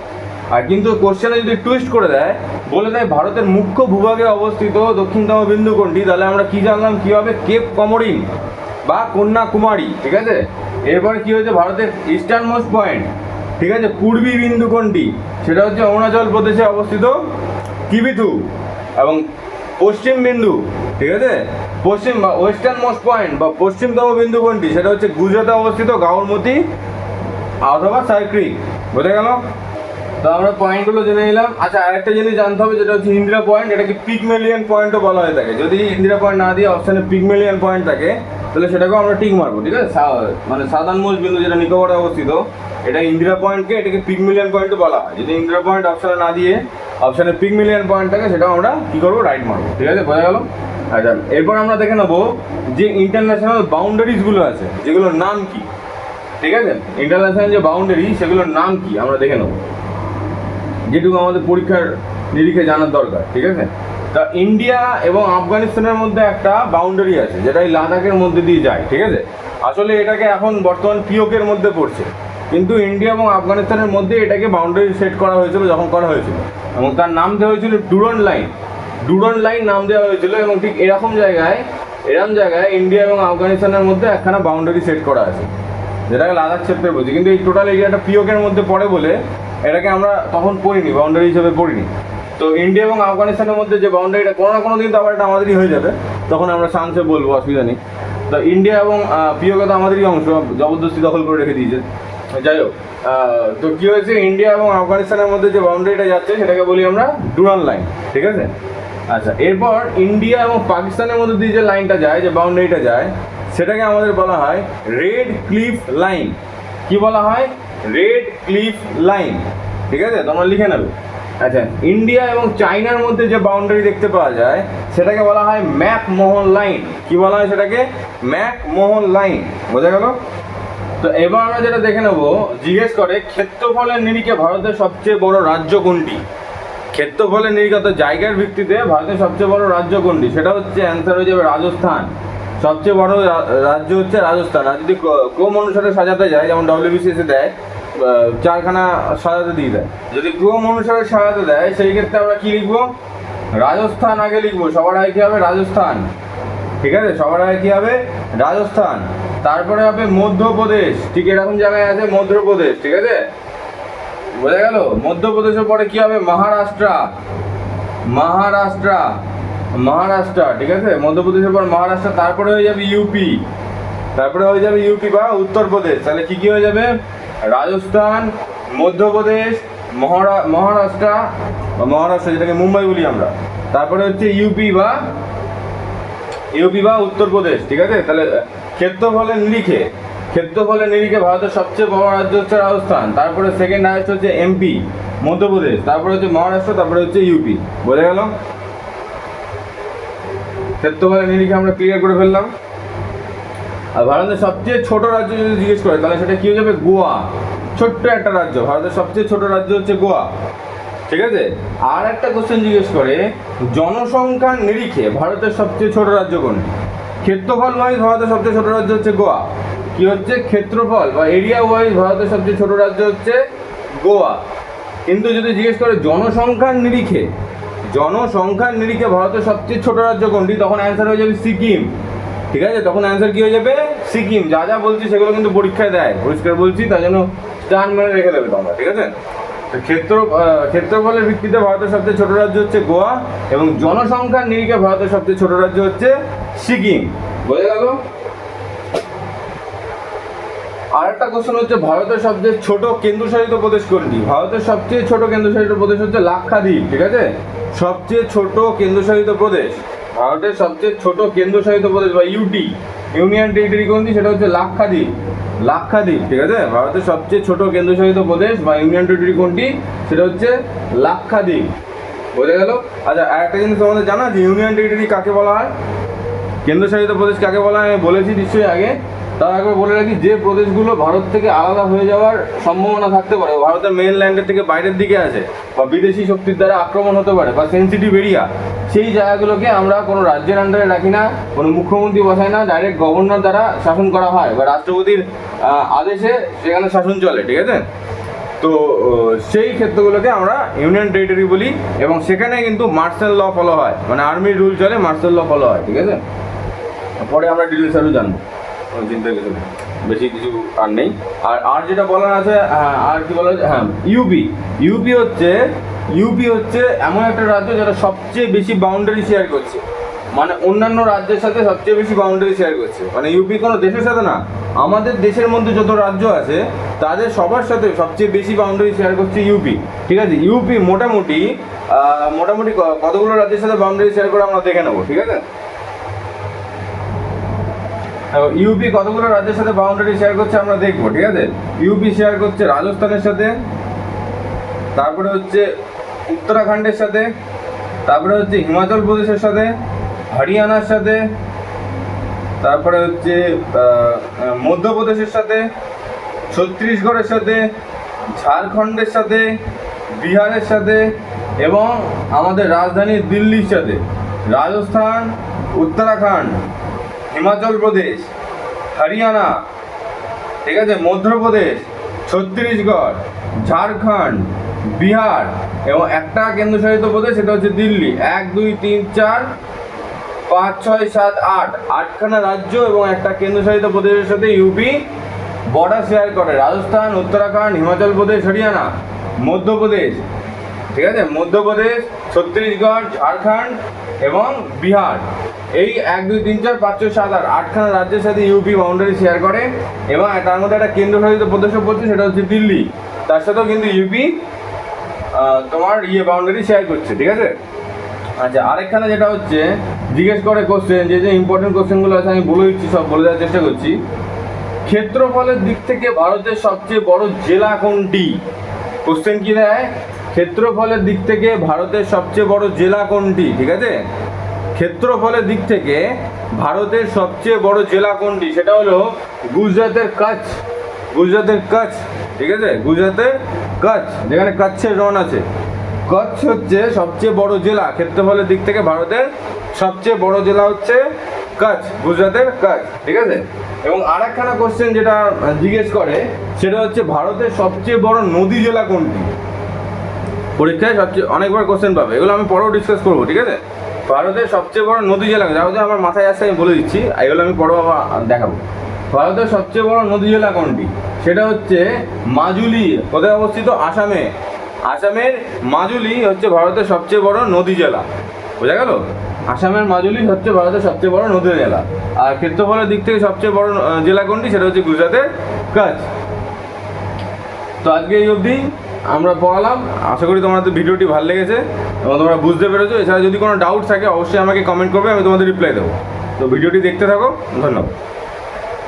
আর কিন্তু কোশ্চেনে যদি টুইস্ট করে দেয়, বলে দেয় ভারতের মুখ্য ভূভাগে অবস্থিত দক্ষিণতম বিন্দু কোনটি, তাহলে আমরা কি জানলাম, কি হবে, কেপ কমোরিন বা কন্যাকুমারী, ঠিক আছে। এরপরে কি হচ্ছে, ভারতের ইস্টার্ন মোস্ট পয়েন্ট, ঠিক আছে, পূর্বী বিন্দু কোনটি, সেটা হচ্ছে অরুণাচল প্রদেশে অবস্থিত কিবিথু। এবং পশ্চিম বিন্দু, ঠিক আছে, পশ্চিম বা ওয়েস্টার্ন মোস্ট পয়েন্ট বা পশ্চিমতম বিন্দু কোনটি, সেটা হচ্ছে গুজরাটে অবস্থিত গাউরমতি অথবা স্যার ক্রিক, বোঝা গেল। তো আমরা পয়েন্টগুলো জেনে নিলাম। আচ্ছা, আরেকটা জিনিস জানতে হবে, যেটা হচ্ছে ইন্দিরা পয়েন্ট, এটাকে পিগমেলিয়ান পয়েন্টও বলা হয়ে থাকে। যদি ইন্দিরা পয়েন্ট না দিয়ে অপশানে পিগমেলিয়ান পয়েন্ট থাকে, তাহলে সেটাকেও আমরা টিক মারবো, ঠিক আছে। মানে সাধারণ মোস্ট বিন্দু যেটা নিকোবরে অবস্থিত, এটা ইন্দিরা পয়েন্টকে, এটাকে পিগমেলিয়ান পয়েন্টও বলা হয়। যদি ইন্দিরা পয়েন্ট অপশানে না দিয়ে অপশানে পিগমেলিয়ান পয়েন্ট থাকে, সেটাও আমরা কী করবো, রাইট মারবো, ঠিক আছে, বোঝা গেল। আচ্ছা, এরপর আমরা দেখে নেবো যে ইন্টারন্যাশনাল বাউন্ডারিজগুলো আছে, যেগুলোর নাম কি, ঠিক আছে। ইন্টারন্যাশনাল যে বাউন্ডারি, সেগুলোর নাম কি আমরা দেখে নেবো, যেটুকু আমাদের পরীক্ষার নিরীক্ষে জানার দরকার, ঠিক আছে। তা ইন্ডিয়া এবং আফগানিস্তানের মধ্যে একটা বাউন্ডারি আছে, যেটা এই লাদাখের মধ্যে দিয়ে যায়, ঠিক আছে। আসলে এটাকে এখন বর্তমান পিওকের মধ্যে পড়ছে, কিন্তু ইন্ডিয়া এবং আফগানিস্তানের মধ্যে এটাকে বাউন্ডারি সেট করা হয়েছিল যখন করা হয়েছিল, এবং তার নাম দেওয়া হয়েছিল ডুরন লাইন। ডুরন লাইন নাম দেওয়া হয়েছিল, এবং ঠিক এরকম জায়গায় ইন্ডিয়া এবং আফগানিস্তানের মধ্যে একখানা বাউন্ডারি সেট করা আছে, যেটাকে লাদাখ সেক্টর বলছি। কিন্তু এই টোটাল এরিয়াটা পিওকের মধ্যে পড়ে বলে এটাকে আমরা তখন পড়িনি, বাউন্ডারি হিসেবে পড়িনি। তো ইন্ডিয়া এবং আফগানিস্তানের মধ্যে যে বাউন্ডারিটা, কোনো না কোনো দিন তো আবার এটা আমাদেরই হয়ে যাবে, তখন আমরা সায়েন্সে বলবো, অসুবিধা নেই। তো ইন্ডিয়া এবং পিওকে তো আমাদেরই অংশ, জবরদস্তি দখল করে রেখে দিয়েছে। যাই হোক, তো কী হয়েছে, ইন্ডিয়া এবং আফগানিস্তানের মধ্যে যে বাউন্ডারিটা যাচ্ছে, সেটাকে বলি আমরা ডুরান লাইন, ঠিক আছে। আচ্ছা, এরপর ইন্ডিয়া এবং পাকিস্তানের মধ্যে দিয়ে যে লাইনটা যায়, যে বাউন্ডারিটা যায়, সেটাকে আমাদের বলা হয় রেড ক্লিফ লাইন। কি বলা হয়, রেড ক্লিফ লাইন, ঠিক আছে, তোমরা লিখে নেবে। আচ্ছা, ইন্ডিয়া এবং চায়নার মধ্যে যে বাউন্ডারি দেখতে পাওয়া যায়, সেটাকে বলা হয় ম্যাকমোহন লাইন। কি বলা হয় সেটাকে, ম্যাকমোহন লাইন, বোঝা গেল। তো এবার আমরা যেটা দেখে নেব, জিজ্ঞেস করে ক্ষেত্রফলের নিরিখে ভারতের সবচেয়ে বড় রাজ্য কোনটি। ক্ষেত্রফলের নিরিখে, তো জায়গার ভিত্তিতে ভারতের সবচেয়ে বড় রাজ্য কোনটি, সেটা হচ্ছে অ্যান্সার হয়ে যাবে রাজস্থান। সবচেয়ে বড় রাজ্য হচ্ছে রাজস্থান। আর যদি ক্রম অনুসারে সাজাতে যায়, যেমন WBCS দেয়, চারখানা সাজাতে দিয়ে দেয়, যদি ক্রম অনুসারে সাজাতে দেয়, সেই ক্ষেত্রে আমরা কি লিখবো, রাজস্থান আগে লিখবো। সবার আগে কি হবে, রাজস্থান, ঠিক আছে, সবার আগে কি হবে, রাজস্থান। তারপরে হবে মধ্যপ্রদেশ, ঠিক এরকম জায়গায় আছে মধ্যপ্রদেশ, ঠিক আছে, বোঝা গেল। মধ্যপ্রদেশের পরে কি হবে, মহারাষ্ট্র, ঠিক আছে, মধ্যপ্রদেশের পর মহারাষ্ট্র। তারপরে হয়ে যাবে ইউপি, বা উত্তরপ্রদেশ। তাহলে কি হয়ে যাবে, রাজস্থান, মধ্যপ্রদেশ, মহারাষ্ট্র, যেটাকে মুম্বাই বলি আমরা। তারপরে হচ্ছে ইউপি বা উত্তরপ্রদেশ, ঠিক আছে। তাহলে ক্ষেত্রফলের নিরিখে ভারতের সবচেয়ে বড় রাজ্য হচ্ছে রাজস্থান। তারপরে সেকেন্ড হাইয়েস্ট হচ্ছে MP, মধ্যপ্রদেশ। তারপরে হচ্ছে মহারাষ্ট্র, তারপরে হচ্ছে ইউপি, বোঝা গেল। ক্ষেত্রফলের নিরিখে আমরা ক্লিয়ার করে ফেললাম। আর ভারতের সবচেয়ে ছোট রাজ্য যদি জিজ্ঞেস করে, তাহলে সেটা কি হয়ে যাবে, গোয়া। ছোট্ট একটা রাজ্য, ভারতের সবচেয়ে ছোট রাজ্য হচ্ছে গোয়া, ঠিক আছে। আর একটা কোশ্চেন জিজ্ঞেস করে, জনসংখ্যার নিরিখে ভারতের সবচেয়ে ছোট রাজ্য কোনটি। ক্ষেত্রফল ওয়াইজ ভারতের সবচেয়ে ছোট রাজ্য হচ্ছে গোয়া। কি হচ্ছে, ক্ষেত্রফল বা এরিয়া ওয়াইজ ভারতের সবচেয়ে ছোট রাজ্য হচ্ছে গোয়া। কিন্তু যদি জিজ্ঞেস করে জনসংখ্যার নিরিখে ভারতের সবচেয়ে ছোট রাজ্য কোনটি, তখন অ্যান্সার হয়ে যাবে সিকিম, ঠিক আছে। তখন অ্যান্সার কি হয়ে যাবে, সিকিম। যা বলছি সেগুলো কিন্তু পরীক্ষায় দেয়, পরিষ্কার বলছি, তাই জন্য স্টান মেরে রেখে দেবে তোমরা, ঠিক আছে। ক্ষেত্রফলের ভিত্তিতে ভারতের সবচেয়ে ছোট রাজ্য হচ্ছে গোয়া, এবং জনসংখ্যার নিরিখে ভারতের সবচেয়ে ছোট রাজ্য হচ্ছে সিকিম, বোঝা গেল। আর একটা কোশ্চেন হচ্ছে, ভারতের সবচেয়ে ছোট কেন্দ্রশাসিত প্রদেশ কোনটি। ভারতের সবচেয়ে ছোট কেন্দ্রশাসিত প্রদেশ হচ্ছে লাক্ষাদ্বীপ, ঠিক আছে। সবচেয়ে ছোট কেন্দ্রশাসিত প্রদেশ ভারতের সবচেয়ে ছোট কেন্দ্রশাসিত প্রদেশ বা ইউটি, ইউনিয়ন টেরিটরি কোনটি, সেটা হচ্ছে লাক্ষাদ্বীপ। লাক্ষাদ্বীপ, ঠিক আছে। ভারতের সবচেয়ে ছোট কেন্দ্রশাসিত প্রদেশ বা ইউনিয়ন টেরিটরি কোনটি, সেটা হচ্ছে লাক্ষাদ্বীপ। বোঝা গেল? আচ্ছা, আরেকটা জিনিস তোমাদের জানা যে ইউনিয়ন টেরিটরি কাকে বলা হয়, কেন্দ্রশাসিত প্রদেশ কাকে বলা হয় আমি বলেছি নিশ্চয়ই আগে। তার একবার বলে রাখি, যে প্রদেশগুলো ভারত থেকে আলাদা হয়ে যাওয়ার সম্ভাবনা থাকতে পারে, ভারতের মেইনল্যান্ডের থেকে বাইরের দিকে আছে, বা বিদেশি শক্তির দ্বারা আক্রমণ হতে পারে, বা সেন্সিটিভ এরিয়া, সেই জায়গাগুলোকে আমরা কোনো রাজ্যের আন্ডারে রাখি না, কোনো মুখ্যমন্ত্রী বসায় না, ডাইরেক্ট গভর্নর দ্বারা শাসন করা হয় বা রাষ্ট্রপতির আদেশে সেখানে শাসন চলে, ঠিক আছে। তো সেই ক্ষেত্রগুলোকে আমরা ইউনিয়ন টেরিটরি বলি, এবং সেখানে কিন্তু মার্শাল ল ফলো হয়, মানে আর্মির রুল চলে, মার্শাল ল ফলো হয়, ঠিক আছে। পরে আমরা ডিটেলস আরও জানবো, চিন্তা কিছু নেই, বেশি কিছু আর নেই। আর যেটা বলার আছে, হ্যাঁ আর কি বলা আছে, হ্যাঁ ইউপি। ইউপি হচ্ছে এমন একটা রাজ্য যেটা সবচেয়ে বেশি বাউন্ডারি শেয়ার করছে, মানে অন্যান্য রাজ্যের সাথে সবচেয়ে বেশি বাউন্ডারি শেয়ার করছে। মানে ইউপি কোনো দেশের সাথে না, আমাদের দেশের মধ্যে যত রাজ্য আছে তাদের সবার সাথে সবচেয়ে বেশি বাউন্ডারি শেয়ার করছে ইউপি, ঠিক আছে। ইউপি মোটামুটি কতগুলো রাজ্যের সাথে বাউন্ডারি শেয়ার করে আমরা দেখে নেবো, ঠিক আছে। ইউপি কতগুলো রাজ্যের সাথে বাউন্ডারি শেয়ার করছে আমরা দেখবো, ঠিক আছে। ইউপি শেয়ার করছে রাজস্থানের সাথে, তারপরে হচ্ছে উত্তরাখণ্ডের সাথে, তারপরে হচ্ছে হিমাচল প্রদেশের সাথে, হরিয়ানার সাথে, তারপরে হচ্ছে মধ্যপ্রদেশের সাথে, ছত্তিশগড়ের সাথে, ঝাড়খণ্ডের সাথে, বিহারের সাথে, এবং আমাদের রাজধানী দিল্লির সাথে। রাজস্থান, উত্তরাখণ্ড, হিমাচল প্রদেশ, হরিয়ানা, ঠিক আছে, মধ্যপ্রদেশ, ছত্তিশগড়, ঝাড়খণ্ড, বিহার, এবং একটা কেন্দ্রশাসিত প্রদেশ সেটা হচ্ছে দিল্লি। 1 2 3 4 5 6 7 8, আটখানা রাজ্য এবং একটা কেন্দ্রশাসিত প্রদেশের সাথে ইউপি বর্ডার শেয়ার করে। রাজস্থান, উত্তরাখণ্ড, হিমাচল প্রদেশ, হরিয়ানা, মধ্যপ্রদেশ, ঠিক আছে, মধ্যপ্রদেশ, ছত্তিশগড়, ঝাড়খণ্ড এবং বিহার। এই 1 2 3 4 5 6 7 8, আটখানা রাজ্যের সাথে ইউপি বাউন্ডারি শেয়ার করে, এবং তার মধ্যে একটা কেন্দ্রশাসিত প্রদেশও পড়ছে, সেটা হচ্ছে দিল্লি। তার সাথেও কিন্তু ইউপি তোমার বাউন্ডারি শেয়ার করছে, ঠিক আছে। আচ্ছা, আরেকখানে যেটা হচ্ছে জিজ্ঞেস করে কোশ্চেন, যে ইম্পর্টেন্ট কোশ্চেনগুলো আছে আমি বলে দিচ্ছি, সব বলে দেওয়ার চেষ্টা করছি। ক্ষেত্রফলের দিক থেকে ভারতের সবচেয়ে বড় জেলা কোনটি? কোশ্চেন কি দেয়, ক্ষেত্রফলের দিক থেকে ভারতের সবচেয়ে বড় জেলা কোনটি, ঠিক আছে। ক্ষেত্রফলের দিক থেকে ভারতের সবচেয়ে বড় জেলা কোনটি, সেটা হলো গুজরাটের কচ্ছ। গুজরাটের কচ্ছ, ঠিক আছে, গুজরাটের কচ্ছ, যেখানে কচ্ছের রণ আছে। কচ্ছ হচ্ছে সবচেয়ে বড় জেলা ক্ষেত্রফলের দিক থেকে, ভারতের সবচেয়ে বড় জেলা হচ্ছে কচ্ছ, গুজরাটের কচ্ছ, ঠিক আছে। এবং আরেকখানা কোশ্চেন যেটা জিজ্ঞেস করে সেটা হচ্ছে ভারতের সবচেয়ে বড় নদী জেলা কোনটি। পরীক্ষায় সবচেয়ে অনেকবার কোশ্চেন পাবে, এগুলো আমি পরেও ডিসকাস করবো, ঠিক আছে। ভারতের সবচেয়ে বড় নদী জেলা, যাও আমার মাথায় আসছে আমি বলে দিচ্ছি, এগুলো আমি পরেও আবার দেখাবো। ভারতের সবচেয়ে বড় নদী জেলা কোনটি, সেটা হচ্ছে মাজুলি। কোথায় অবস্থিত? আসামে। আসামের মাজুলি হচ্ছে ভারতের সবচেয়ে বড় নদী জেলা, বোঝা গেল। আসামের মাজুলি হচ্ছে ভারতের সবচেয়ে বড় নদী জেলা। আর ক্ষেত্রফলের দিক থেকে সবচেয়ে বড় জেলা কোনটি, সেটা হচ্ছে গুজরাটের কচ্ছ। তো আজকে এই অবধি আমরা পড়ালাম, আশা করি তোমাদের ভিডিওটি ভালো লেগেছে এবং তোমরা বুঝতে পেরেছো। এছাড়া যদি কোনো ডাউট থাকে অবশ্যই আমাকে কমেন্ট করবে, আমি তোমাদের রিপ্লাই দেবো। তো ভিডিওটি দেখতে থাকো, ধন্যবাদ।